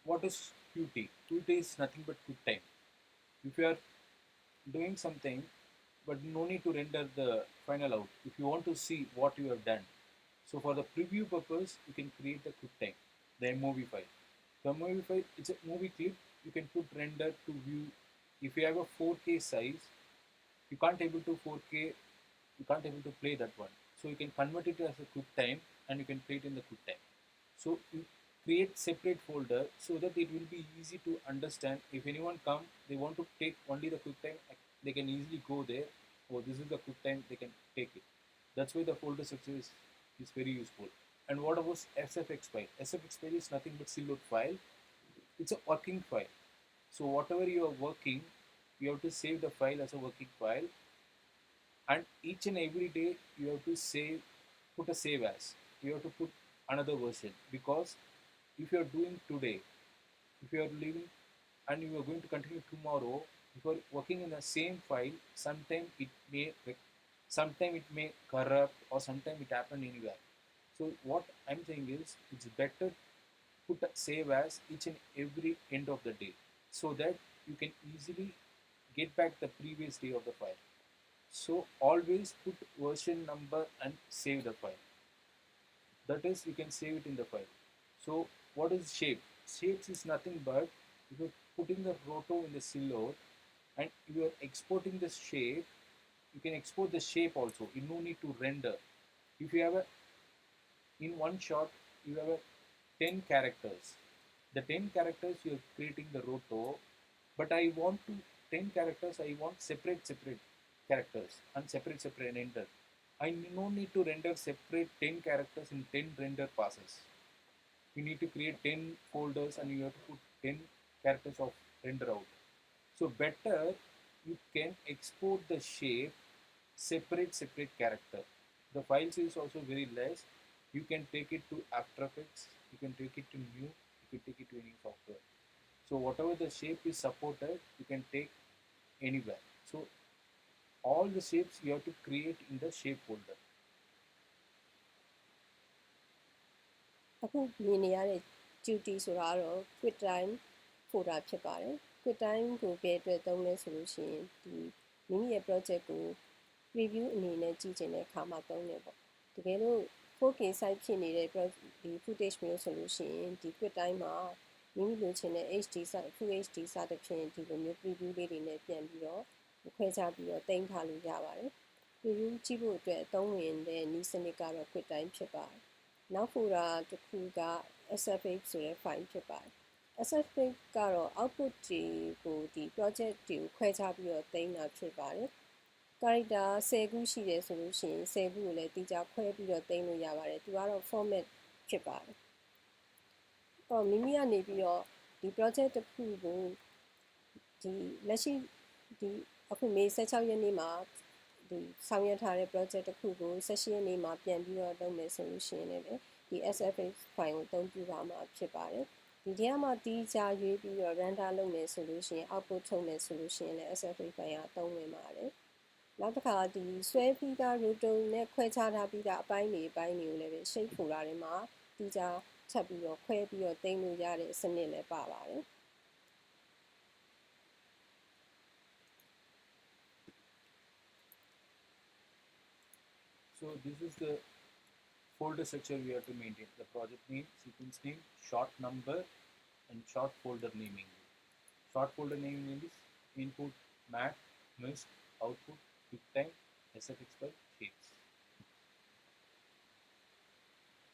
what is QT? QT is nothing but quick time. If you are doing something but no need to render the final out if you want to see what you have done. So for the preview purpose, you can create the QuickTime, the movie file. The movie file, it's a movie clip. You can put render to view. If you have a 4K size, you can't able to 4K, you can't able to play that one. So you can convert it as a QuickTime and you can play it in the QuickTime. So you create separate folder so that it will be easy to understand. If anyone come, they want to take only the QuickTime, they can easily go there. Oh, this is the QuickTime, they can take it. That's why the folder structure is very useful. And what about SFX file? SFX file is nothing but silhouette file. It's a working file. So whatever you are working, you have to save the file as a working file. And each and every day you have to save, put a save as. You have to put another version because if you are doing today, if you are leaving and you are going to continue tomorrow, if you are working in the same file, sometime it may corrupt or sometime it happen anywhere. So what I'm saying is it's better put a save as each and every end of the day so that you can easily get back the previous day of the file. So always put version number and save the file. That is, you can save it in the file. So what is shape? Shapes is nothing but if you're putting the roto in the silhouette and you are exporting the shape, you can export the shape also. You no need to render. If you have a in one shot you have a 10 characters. The 10 characters you are creating the roto, but I want to 10 characters. I want separate characters and separate render. I no need to render separate 10 characters in 10 render passes. You need to create 10 folders and you have to put 10 characters of render out. So better you can export the shape separate character. The file size is also very less. You can take it to After Effects, you can take it to new, you can take it to any software. So whatever the shape is supported, you can take anywhere. So all the shapes you have to create in the shape folder. အခုမြင်နေရတဲ့ duty ဆိုတာကတော့ quick time folder ဖြစ်ပါတယ် quick time ကိုဘယ်အတွက်သုံးလဲဆိုလို့ရှိရင်ဒီမိမိရဲ့ project ကို review အနေနဲ့ကြည့်ချင်တဲ့အခါမှာသုံးတယ်ပေါ့တကယ်လို့ 4K size ဖြစ်နေတဲ့ဒီ footage မျိုးဆိုလို့ရှိရင်ဒီ quick time မှာမိမိလိုချင်တဲ့ HD size Full HD စသဖြင့်ဒီလိုမျိုး preview လေးတွေနဲ့ပြန်ပြီးတော့ခွဲခြားပြီးတော့တင်ထားလို့ရပါတယ် review ကြည့်ဖို့အတွက်အသုံးဝင်တဲ့နည်းစနစ်ကတော့ quick time ဖြစ်ပါတယ်နောက် folder တစ်ခုက SFX ဆိုတဲ့ file ဖြစ်ပါတယ် SFX ကတော့ output တွေကိုဒီ project တွေကိုခွဲခြားပြီးတော့တင်တာဖြစ်ပါတယ် character 10ခုရှိတယ်ဆိုလို့ရှိရင်10ခုကိုလည်းတိကျခွဲပြီးတော့တင်လို့ရပါတယ်သူကတော့ format ဖြစ်ပါတယ်တော့မိမိကနေပြီးတော့ဒီ project တစ်ခုကိုဒီလက်ရှိဒီအခုမေ16ရက်နေ့မှာဒီဆောင်ရွက်ထားတဲ့ project တစ်ခုကို18ရက်နေ့မှာပြန်ပြီးတော့လုပ်မယ်ဆိုလို့ရှိရင်လည်းဒီ SFX file ကိုအသုံးပြုပါမှာဖြစ်ပါတယ်ဒီထဲမှာတီးခြားရွေးပြီးတော့ render လုပ်မယ်ဆိုလို့ရှိရင် output ထုတ်မယ်ဆိုလို့ရှိရင်လည်း SFX file ကအသုံးဝင်ပါတယ်နောက်တစ်ခါဒီဆွဲပြီးသား roto နဲ့ခွဲခြားထားပြီးသားအပိုင်းတွေကိုလည်းပဲ shape folder ထဲမှာတီးခြားချက်ပြီးတော့ခွဲပြီးတော့တင်လို့ရတဲ့စနစ်လည်းပါပါတယ် So this is the folder structure we have to maintain. The project name, sequence name, short number and short folder naming. Short folder naming is input, mat, mist, output, QuickTime, SFX file, shapes.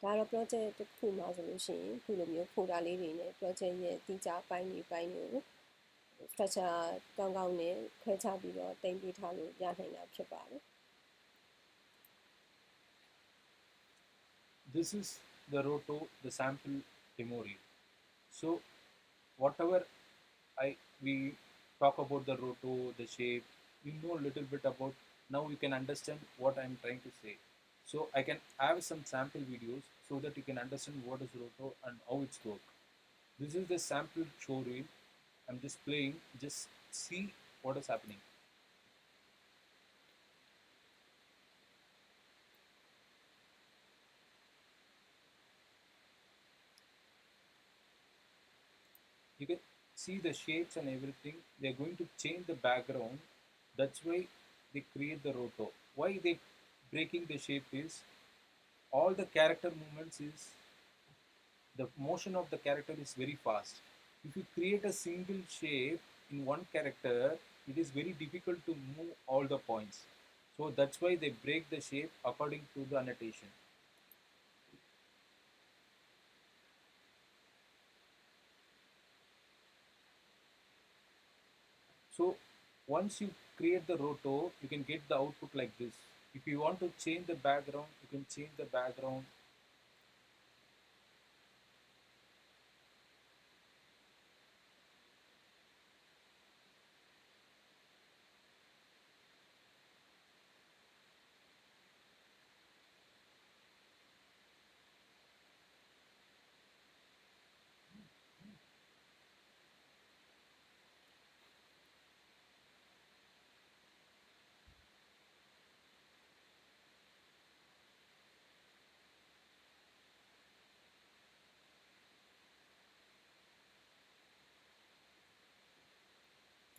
ဒါတော့ project တစ်ခုမှာဆိုလို့ရှိရင်ခုလိုမျိုး folder လေးတွေနဲ့ project ရဲ့တိကျပိုင်းတွေကို structure ကောင်းကောင်းနဲ့ခွဲခြားပြီးတော့တင်ပြထားလို့ရနိုင်တာဖြစ်ပါတယ် This is the roto, the sample demo reel. So whatever I we talk about the roto, the shape, you know a little bit about, now you can understand what I'm trying to say. So I can have some sample videos so that you can understand what is roto and how it's work. This is the sample show reel. I'm just playing, just see what is happening. You can see the shapes and everything. They're going to change the background. That's why they create the roto. Why they breaking the shape is, all the character movements is, the motion of the character is very fast. If you create a single shape in one character, it is very difficult to move all the points. So that's why they break the shape according to the annotation. So once you create the roto, you can get the output like this. If you want to change the background, you can change the background.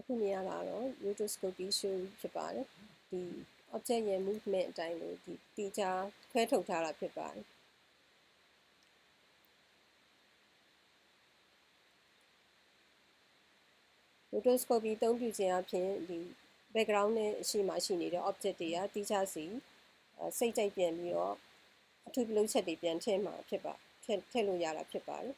အခုမြင်ရတာတော့ rotoscopy show ဖြစ်ပါတယ်ဒီ object ရဲ့ movement အတိုင်းကိုဒီတေချာခွဲထုတ်ထားတာဖြစ်ပါတယ် rotoscopy အသုံးပြုခြင်းအပြင်ဒီ background နဲ့အရှိမှရှိနေတဲ့ object တွေကတေချာစီစိတ်ကြိုက်ပြန်ပြီးတော့အထူးပြုလုပ်ချက်တွေပြန်ထည့်မှာဖြစ်ပါထည့်လို့ရတာဖြစ်ပါတယ်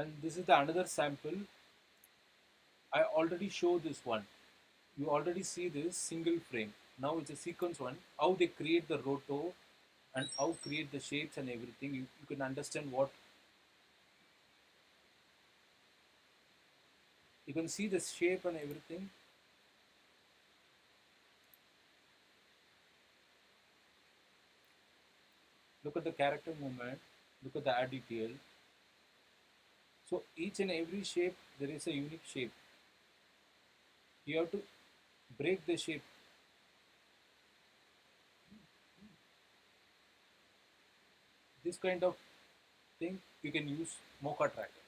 And this is the another sample. I already showed this one. You already see this single frame. Now it's a sequence one. How they create the roto and how create the shapes and everything. You can understand what, you can see the shape and everything. Look at the character movement. Look at the add detail. So each and every shape, there is a unique shape. You have to break the shape. This kind of thing you can use Mocha Tracker.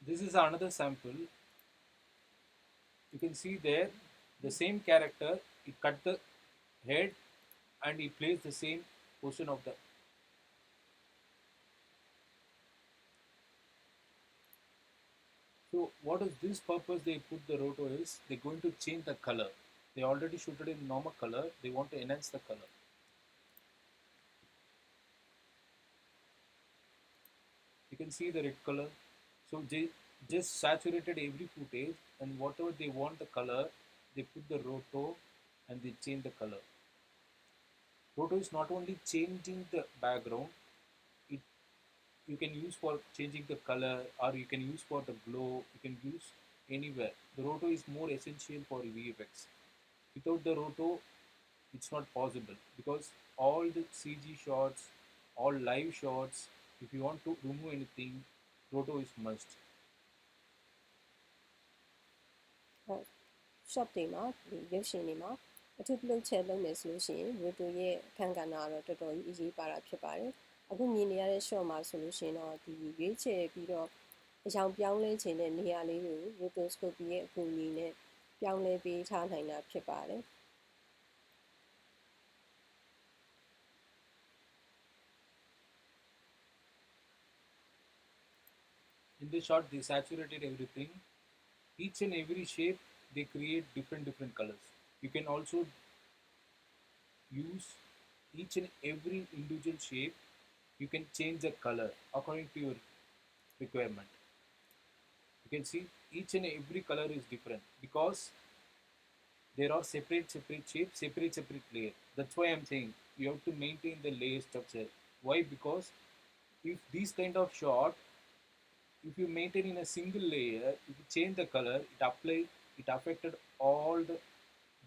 This is another sample. You can see there the same character, he cut the head and he plays the same portion of the. So what is this purpose they put the roto is, they're going to change the color. They already shooted in normal color, they want to enhance the color. You can see the red color. So they just saturated every footage, and whatever they want the color, they put the roto and they change the color. Roto is not only changing the background, it you can use for changing the color, or you can use for the glow, you can use anywhere. The roto is more essential for VFX. Without the roto, it's not possible, because all the CG shots, all live shots, If you want to remove anything, roto is must. shop တွေမှာဒီရုပ်ရှင်တွေမှာအထူးပြုလုပ်ချက်လုပ်မယ်ဆိုလို့ရှိရင် roto ရဲ့အခန်းကဏ္ဍကတော့တော်တော်ကြီးအရေးပါတာဖြစ်ပါတယ်အခုမြင်နေရတဲ့ shop မှာဆိုလို့ရှိရင်တော့ဒီရွေးချယ်ပြီးတော့အကြောင်းပြောင်းလဲခြင်းတဲ့နေရာလေးကို rotoscopy ရဲ့အကူအညီနဲ့ပြောင်းလဲပေးထားနိုင်တာဖြစ်ပါတယ် In this shot, they saturated everything. Each and every shape, they create different colors. You can also use each and every individual shape. You can change the color according to your requirement. You can see each and every color is different because there are separate shapes, separate layer. That's why I'm saying you have to maintain the layer structure. Why? Because if these kind of shot, if you maintain in a single layer, if you change the color, it affected all the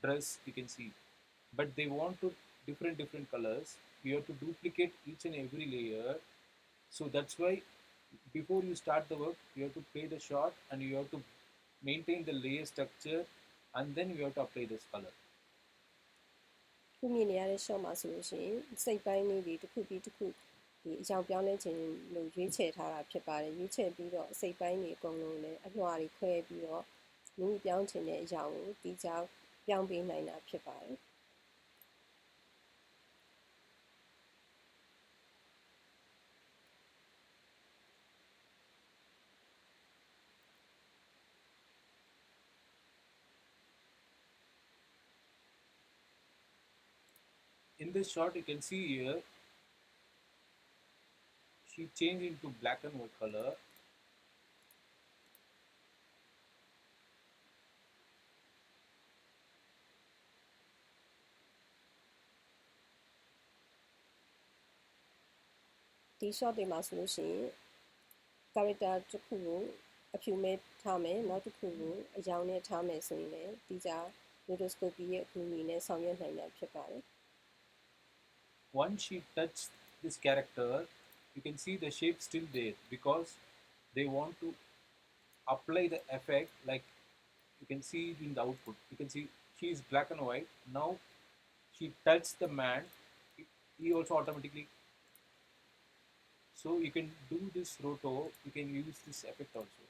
dress you can see. But they want to different colors. You have to duplicate each and every layer. So that's why before you start the work, you have to play the shot and you have to maintain the layer structure and then you have to apply this color. ခုမြင်နေရတဲ့ shot မှာဆိုလို့ရှိရင်စိတ်ပိုင်းလေးတွေတစ်ခုပြီးတစ်ခုဒီအကြောင်းပြောင်းလဲခြင်းလို့ရွေးချယ်ထားတာဖြစ်ပါတယ်ရွေးချယ်ပြီးတော့စိတ်ပိုင်းတွေအကုန်လုံးလည်းအလွှာတွေခွဲပြီးတော့မိမိပြောင်းခြင်းတဲ့အကြောင်းကိုဒီကြောင်ပြောင်းပေးနိုင်တာဖြစ်ပါတယ် In this shot, you can see here, she changed into black and white color. The shot တွေမှာဆိုလို့ရှိရင် character တစ်ခုကိုအဖြူမဲ့ထားမယ်နောက်တစ်ခုကိုအရောင်နဲ့ထားမယ်ဆိုရင်လည်းဒီကြ rotoscopy ရဲ့အကူအညီနဲ့ဆောင်ရွက်နိုင်တာဖြစ်ပါတယ် Once she touched this character, you can see the shape still there because they want to apply the effect like you can see it in the output. You can see she is black and white. Now she touched the man, he also automatically. So you can do this roto, you can use this effect also.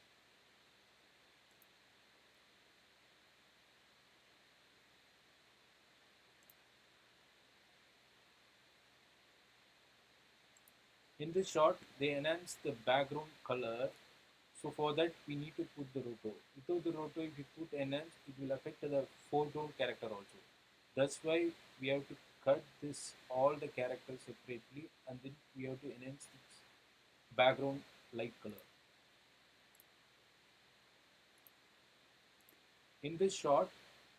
In this shot, they enhance the background color. So for that, we need to put the roto. Without the roto, if you put enhance, it will affect the foreground character also. That's why we have to cut this all the characters separately, and then we have to enhance this background light color. In this shot,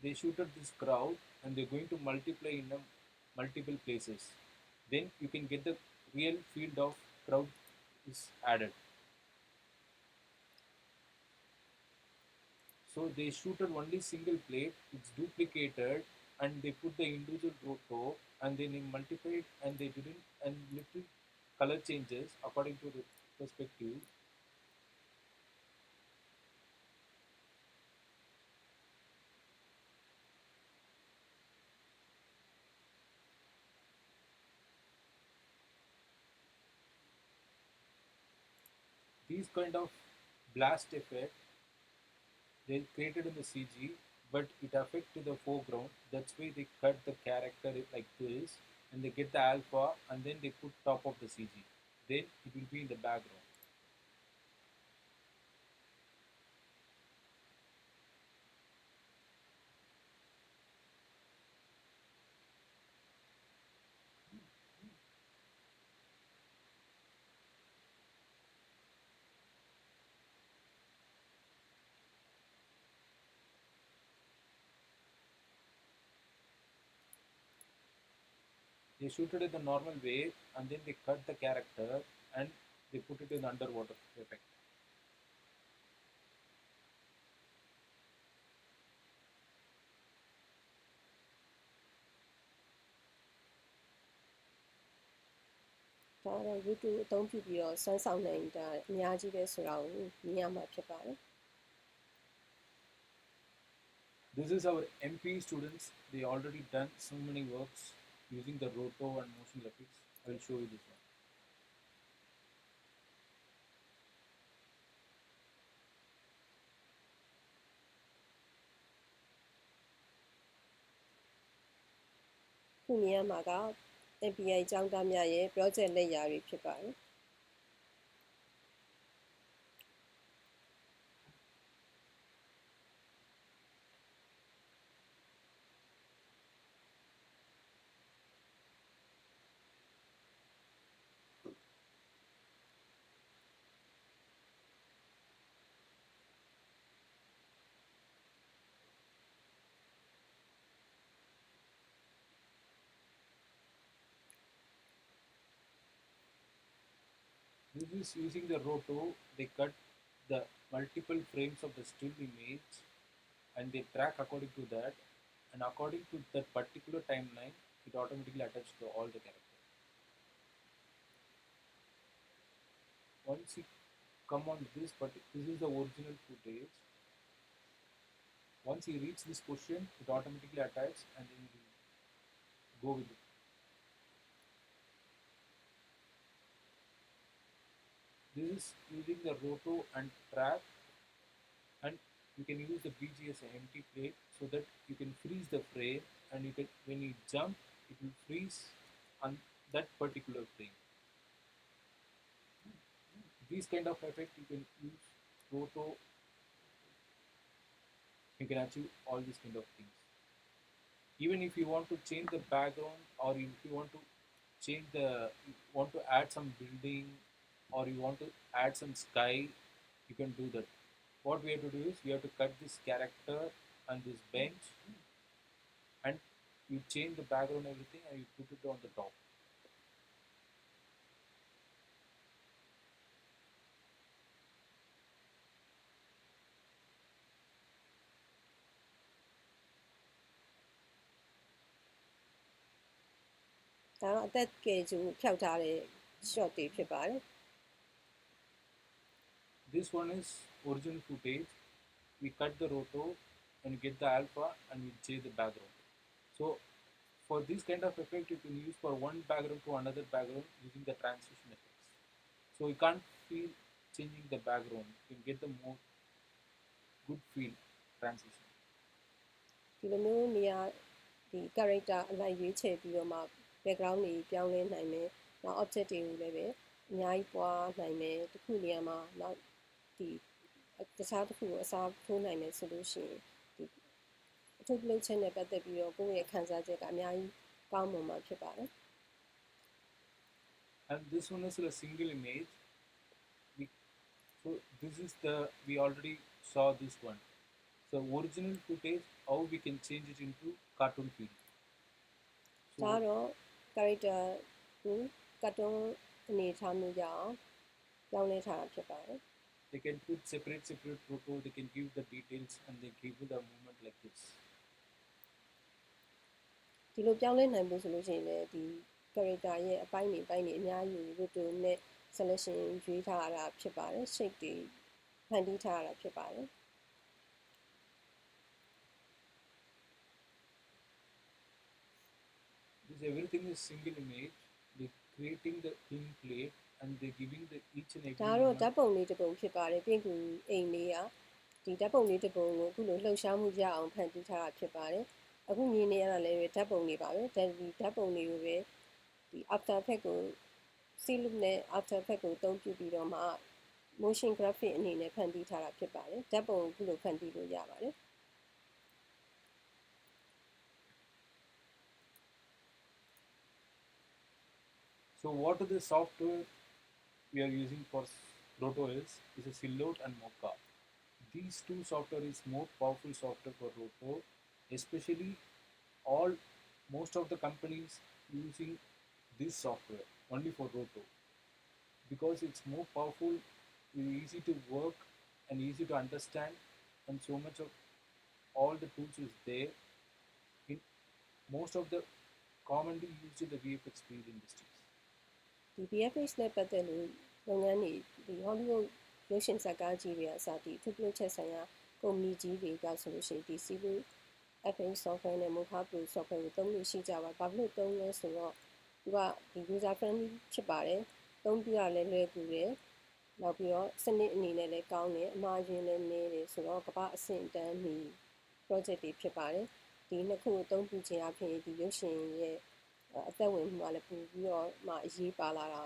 they shooted this crowd, and they're going to multiply in multiple places. Then you can get the real field of crowd is added. So they shooted only single plate, it's duplicated and they put the individual roto and then they multiplied and they didn't and little color changes according to the perspective. These kind of blast effect they created in the CG, but it affected the foreground. That's why they cut the character like this, and they get the alpha, and then they put top of the CG. Then it will be in the background. They shoot it in the normal way, and then they cut the character, and they put it in underwater effect. ဒါကတော့ YouTube အသုံးပြုပြီးတော့စွမ်းဆောင်နိုင်တာအများကြီးပဲဆိုတာကိုမြင်ရမှာဖြစ်ပါတယ် This is our MPI students. They already done so many works using the roto and motion graphics. I will show you this one.ခုမြင်ရမှာက MPI ကျောင်းသားများရဲ့ project လက်ရာတွေဖြစ်ပါတယ် This is using the roto. They cut the multiple frames of the still image and they track according to that, and according to that particular timeline it automatically attaches to all the characters. Once you come on this, but this is the original footage. Once you reach this position it automatically attaches and then you go with it. This is using the roto and track, and you can use the BGS empty plate so that you can freeze the frame, and you can, when you jump it will freeze on that particular frame. These kind of effect you can use roto, you can achieve all these kind of things. Even if you want to change the background, or if you want to change the, you want to add some building, or you want to add some sky, you can do that. What we have to do is we have to cut this character and this bench, and you change the background and everything, and you put it on the top.ဒါတော့အသက်ကယ်ကျူဖြောက်ထားတဲ့ shot တွေဖြစ်ပါတယ် This one is original footage. We cut the roto and get the alpha and we change the background. So for this kind of effect you can use for one background to another background using the transition effects. So you can't feel changing the background. You can get the more good feel transition. ဒီလိုမျိုးနေရာဒီ character အလိုက်ရွေးချယ်ပြီးတော့မှ background တွေပြောင်းလဲနိုင်မယ်နောက် object တွေကိုလည်းပဲအများကြီးပွားနိုင်မယ်တစ်ခုနေရာမှာနောက်ဒီတခြားတစ်ခုကိုအစားထိုးနိုင်မယ်ဆိုလို့ရှိရင်ဒီအထူးပြုလုပ်ချက်နဲ့ပတ်သက်ပြီးတော့ကိုယ့်ရဲ့ခံစားချက်ကအများကြီးကောင်းမွန်မှာဖြစ်ပါတယ် And this one is a single image. So this is the, we already saw this one. So original footage, how we can change it into cartoon feel. ဒါတော့ character ကို cartoon အနေထားမျိုးကြအောင်ပြောင်းလဲထားတာဖြစ်ပါတယ် They can put separate photo, they can give the details and they give you the movement like this. ဒီလိုပြောင်းလဲနိုင်ဖို့ဆိုလို့ရှိရင်လည်းဒီ character ရဲ့အပိုင်းတွေအများကြီးကို roto နဲ့ selection ရွေးထားတာဖြစ်ပါတယ် shape တွေဖန်တီးထားတာဖြစ်ပါတယ် This everything is single image. They creating the thin plate and they giving the each and every. ဒါတော့ဓာတ်ပုံလေးတစ်ပုံဖြစ်ပါတယ်ပြင်ကူအိမ်လေးကဒီဓာတ်ပုံလေးတစ်ပုံကိုအခုလိုလှုပ်ရှားမှုရအောင်ဖန်တီးထားတာဖြစ်ပါတယ်အခုမြင်နေရတာလည်းဓာတ်ပုံလေးပါပဲဒီဓာတ်ပုံလေးကိုပဲဒီ after effect ကို seal loop နဲ့ after effect ကိုအသုံးပြုပြီးတော့မှ motion graphic အနေနဲ့ဖန်တီးထားတာဖြစ်ပါတယ်ဓာတ်ပုံကိုအခုလိုဖန်တီးလို့ရပါတယ် So what are the software we are using for Roto is a Silhouette and Mocha. These two software is more powerful software for Roto, especially most of the companies using this software only for Roto because it's more powerful, easy to work and easy to understand, and so much of all the tools is there in most of the commonly used in the VFX field industries. ဒီ VFX နဲ့ပတ်သက်လို့လုပ်ငန်းတွေဒီ Hollywood ရုပ်ရှင်ဇာတ်ကားကြီးတွေအစဒီအထူးပြုချက်ဆိုင်ရာကုမ္ပဏီကြီးတွေကဆိုလို့ရှိရင်ဒီ Civil FX software နဲ့ Mocha Pro software ကိုသုံးလို့ရှိကြပါဘာဖြစ်လို့သုံးလဲဆိုတော့သူကဒီ user friendly ဖြစ်ပါတယ်သုံးပြရလဲလွယ်ကူတယ်နောက်ပြီးတော့စနစ်အနေနဲ့လည်းကောင်းတယ်အမှားယွင်းလည်းနည်းတယ်ဆိုတော့ကမ္ဘာအဆင့်အတန်းမီ project တွေဖြစ်ပါတယ်ဒီနှစ်ခုကိုသုံးပြခြင်းအပြင်ဒီရုပ်ရှင်ရဲ့အသက်ဝင်မှုကလည်းပို့ပြီးတော့မှအရေးပါလာတာ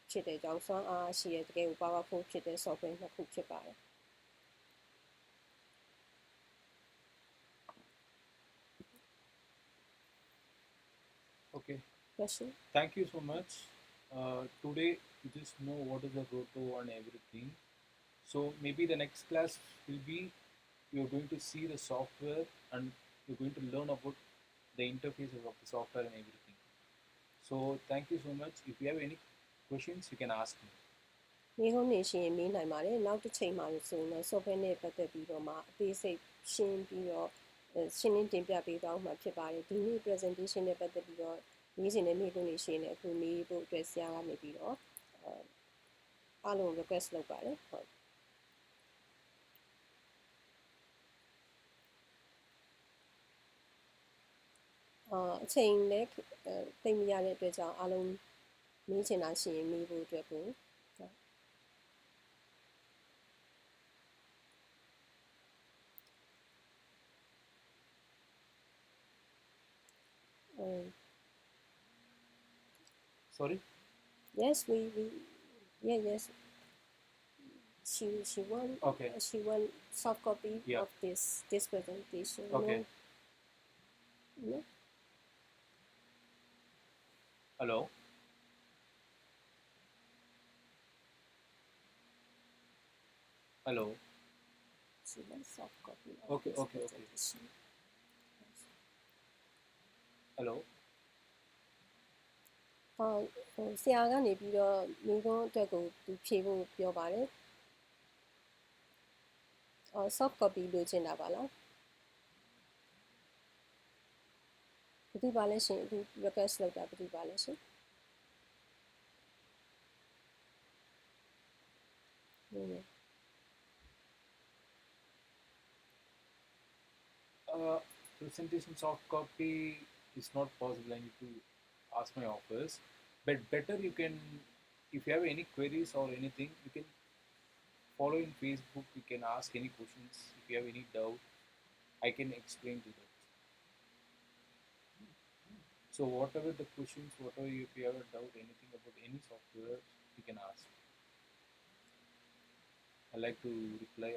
ဖြစ်တဲ့ကြောင့်စွမ်းအားရှိတဲ့တကယ်ကို powerful ဖြစ်တဲ့ software နှစ်ခုဖြစ်ပါတယ် Okay. question Thank you so much. Today you just know what is the roto and everything. So maybe the next class will be you're going to see the software and you're going to learn about the interfaces of the software and everything. So thank you so much. If you have any questions, you can ask me. မိဟုံးနေရှင်မေးနိုင်ပါတယ်နောက်တစ်ချိန်မှာဆိုရင် software နဲ့ပတ်သက်ပြီးတော့မှအသေးစိတ်ရှင်းပြီးတော့ရှင်းလင်းတင်ပြပေးသွားမှာဖြစ်ပါတယ်ဒီနေ့ presentation နဲ့ပတ်သက်ပြီးတော့မေးချင်တဲ့မိဟုံးနေရှင်လည်းအခုမေးဖို့အတွက်ဆရာကနေပြီးတော့အားလုံး request လုပ်ပါတယ်ဟုတ်အချိန်လည်းသိမရတဲ့အတွက်ကြောင့်အားလုံးမေးချင်တာရှိရင်မေးဖို့အတွက်ကိုSorry? Yes, yes. She won. Okay. She won soft copy Yeah. of this presentation. Okay. No? Hello? Hello? She won soft copy of Okay, this okay, okay. presentation. Hello? ဆရာကနေပြီးတော့မိကုန်းအတွက်ကိုသူဖြေဖို့ပြောပါတယ်soft copy လိုချင်တာပါလားဘယ်သူပါလဲရှင်အခု request လုပ်တာဘယ်သူပါလဲရှင်Presentation soft copy is not possible. I need to ask my office. But better you can, if you have any queries or anything, you can follow in Facebook. You can ask any questions. If you have any doubt, I can explain to that. So whatever the questions, whatever if you have a doubt, anything about any software, you can ask. I like to reply.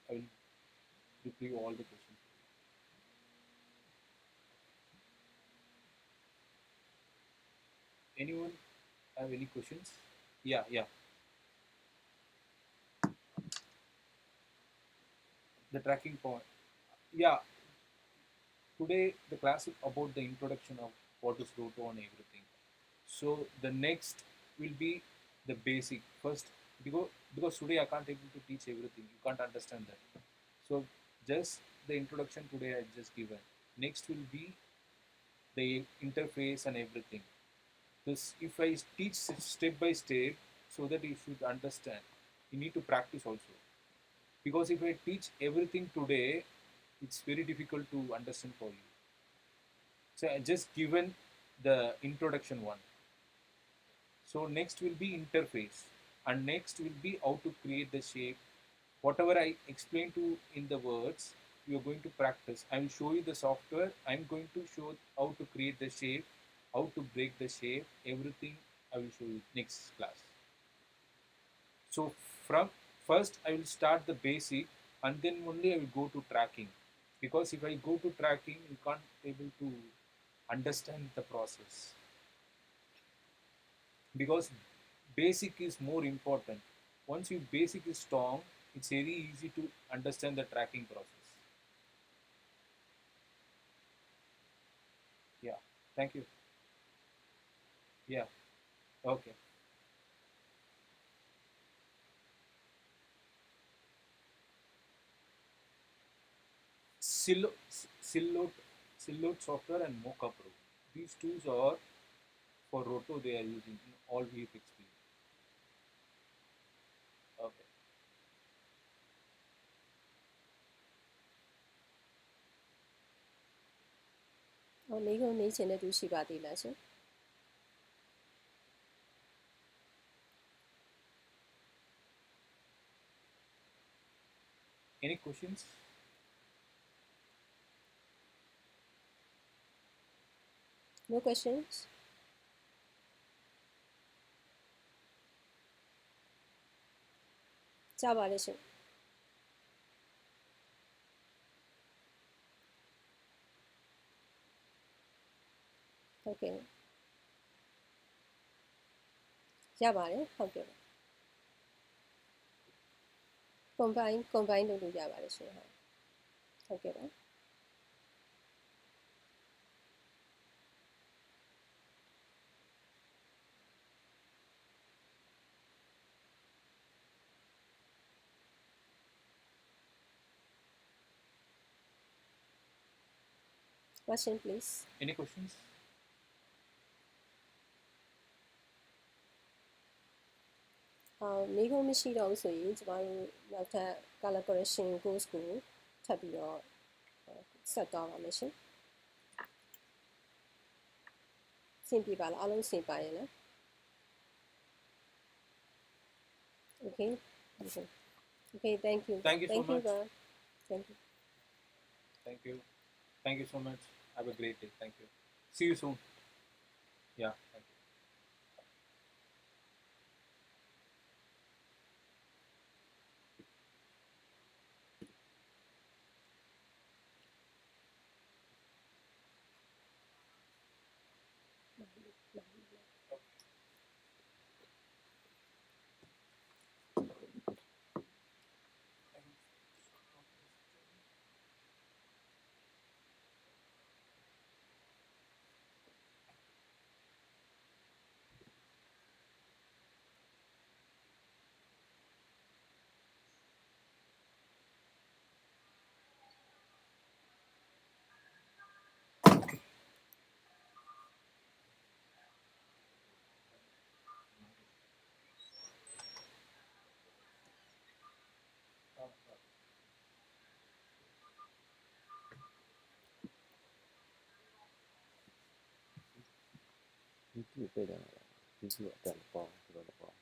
I will reply all the questions. Anyone have any questions? Yeah. The tracking point. Yeah. Today the class is about the introduction of what is roto and everything. So the next will be the basic first because today I can't able to teach everything. You can't understand that. So just the introduction today I just given. Next will be the interface and everything. This if I teach step by step so that you should understand. You need to practice also. Because if I teach everything today, it's very difficult to understand for you. So I just given the introduction one. So next will be interface and next will be how to create the shape. Whatever I explain to in the words, you are going to practice. I will show you the software. I am going to show how to create the shape, how to break the shape, everything I will show you next class. So from first I will start the basic and then only I will go to tracking. Because if I go to tracking, you can't able to understand the process. Because basic is more important. Once your basic is strong, it's very easy to understand the tracking process. Yeah, thank you. Yeah, okay. Silhouette software and Mocha Pro. These tools are for Roto they are using in all VFX field. Okay. ။မိကုံးမေးချင်တဲ့သူရှိပါသေးလားရှင် Any questions? No questions? ။ကြားပါတယ်ရှင် ဟုတ်ကဲ့ရပါတယ်ဟုတ်ကဲ့ combine လုပ်လို့ရပါတယ်ရှင်ဟုတ်ကဲ့ပါ question please Any questions? ။မိကုံးမရှိတော့ဘူးဆိုရင်ကျမတို့နောက်ထပ် color correction course ကိုထပ်ပြီးတော့ဆက်သွားပါမယ်ရှင်။အဆင်ပြေပါလားအားလုံးအဆင်ပါရဲ့လား Okay Okay thank you Thank you so much. Gaurav. Thank you Thank you. Thank you so much. Have a great day. Thank you. See you soon. Yeah. Thank you. YouTube 背的，YouTube 在包，这个包。